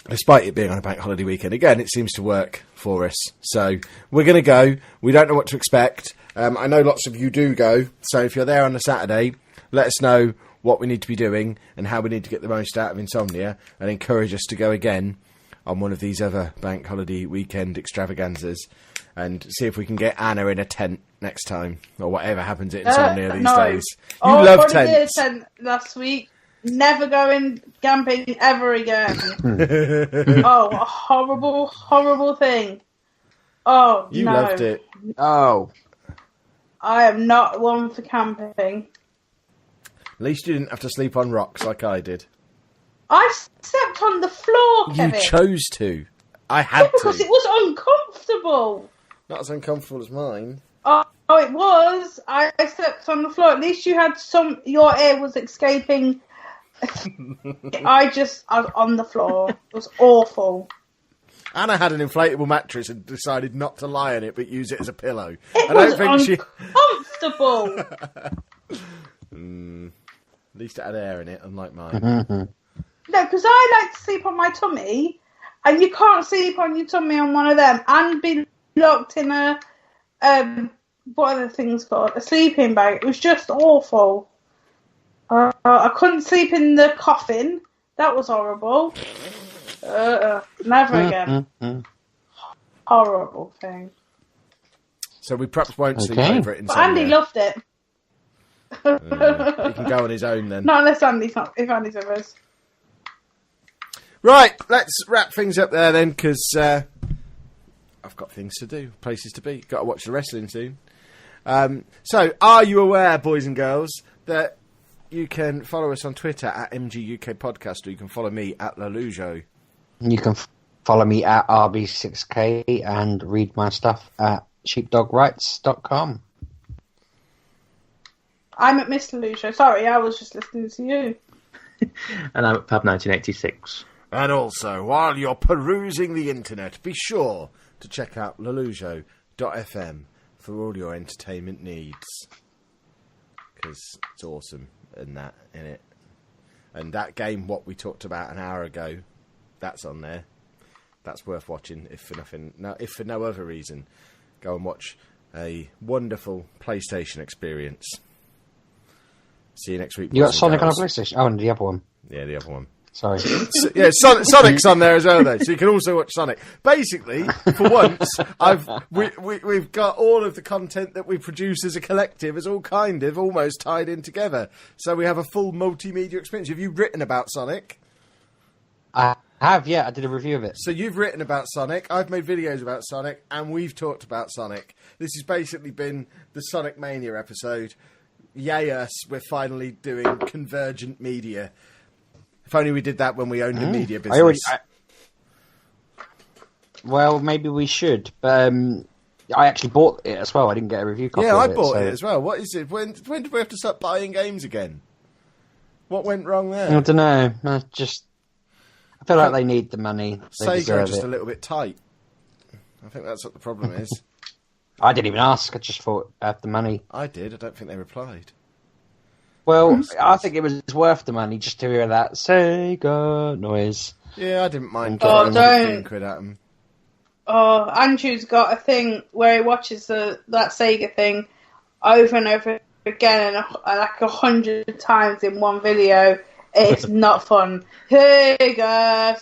despite it being on a bank holiday weekend, again, it seems to work for us. So we're going to go. We don't know what to expect. I know lots of you do go. So if you're there on a Saturday, let us know what we need to be doing and how we need to get the most out of Insomnia and encourage us to go again on one of these other bank holiday weekend extravaganzas. And see if we can get Anna in a tent next time, or whatever happens at Insomnia these days. You love tents. I did a tent last week. Never going camping ever again. Oh, what a horrible, horrible thing. Oh, you loved it. Oh. I am not one for camping. At least you didn't have to sleep on rocks like I did. I slept on the floor, Kevin. You chose to. I had to. Because it was uncomfortable. Not as uncomfortable as mine. Oh, it was. I slept on the floor. At least you had your air was escaping. I was on the floor. It was awful. Anna had an inflatable mattress and decided not to lie on it, but use it as a pillow. It was uncomfortable. At least it had air in it, unlike mine. Mm-hmm. No, because I like to sleep on my tummy, and you can't sleep on your tummy on one of them and be locked in a what are the things called? A sleeping bag. It was just awful. I couldn't sleep in the coffin. That was horrible. Never again. Horrible thing. So we perhaps won't sleep over it in But Andy loved it. He can go on his own then. Not unless if Andy's with us. Right, let's wrap things up there then, because I've got things to do, places to be. Got to watch the wrestling soon. So, are you aware, boys and girls, that you can follow us on Twitter at MGUK Podcast, or you can follow me at Lalujo. You can follow me at RB6K and read my stuff at sheepdogrights.com. I'm at Mr. Lucio. Sorry, I was just listening to you. And I'm at Pab1986. And also, while you're perusing the internet, be sure to check out lalujo.fm for all your entertainment needs. Because it's awesome in it. And that game, what we talked about an hour ago, that's on there. That's worth watching, if for no other reason. Go and watch a wonderful PlayStation experience. See you next week. You got Sonic on a PlayStation? Oh, and the other one. Yeah, the other one. Sorry. Yeah, Sonic's on there as well, though, so you can also watch Sonic. Basically, for once, we've got all of the content that we produce as a collective is all kind of almost tied in together. So we have a full multimedia experience. Have you written about Sonic? I have, yeah. I did a review of it. So you've written about Sonic, I've made videos about Sonic, and we've talked about Sonic. This has basically been the Sonic Mania episode. Yay us, we're finally doing convergent media. If only we did that when we owned a media business. Well, maybe we should. But I actually bought it as well. I didn't get a review copy of it. Yeah, I bought it as well. What is it? When did we have to start buying games again? What went wrong there? I don't know. I feel like they need the money. Sega are just a little bit tight. I think that's what the problem is. I didn't even ask. I just thought I had the money. I did. I don't think they replied. Well, I think it was worth the money just to hear that Sega noise. Yeah, I didn't mind don't. £15 at them. Oh, Andrew's got a thing where he watches that Sega thing over and over again, and like 100 times in one video. It's not fun. Sega.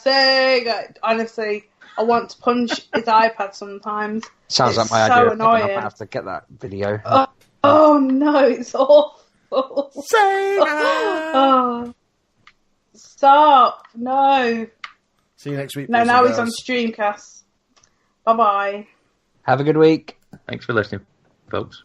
Honestly, I want to punch his iPad sometimes. Sounds like my idea. Annoying. I might have to get that video. Oh no, it's awful. Sega! Oh, stop! No. See you next week. No, now he's on Streamcast. Bye bye. Have a good week. Thanks for listening, folks.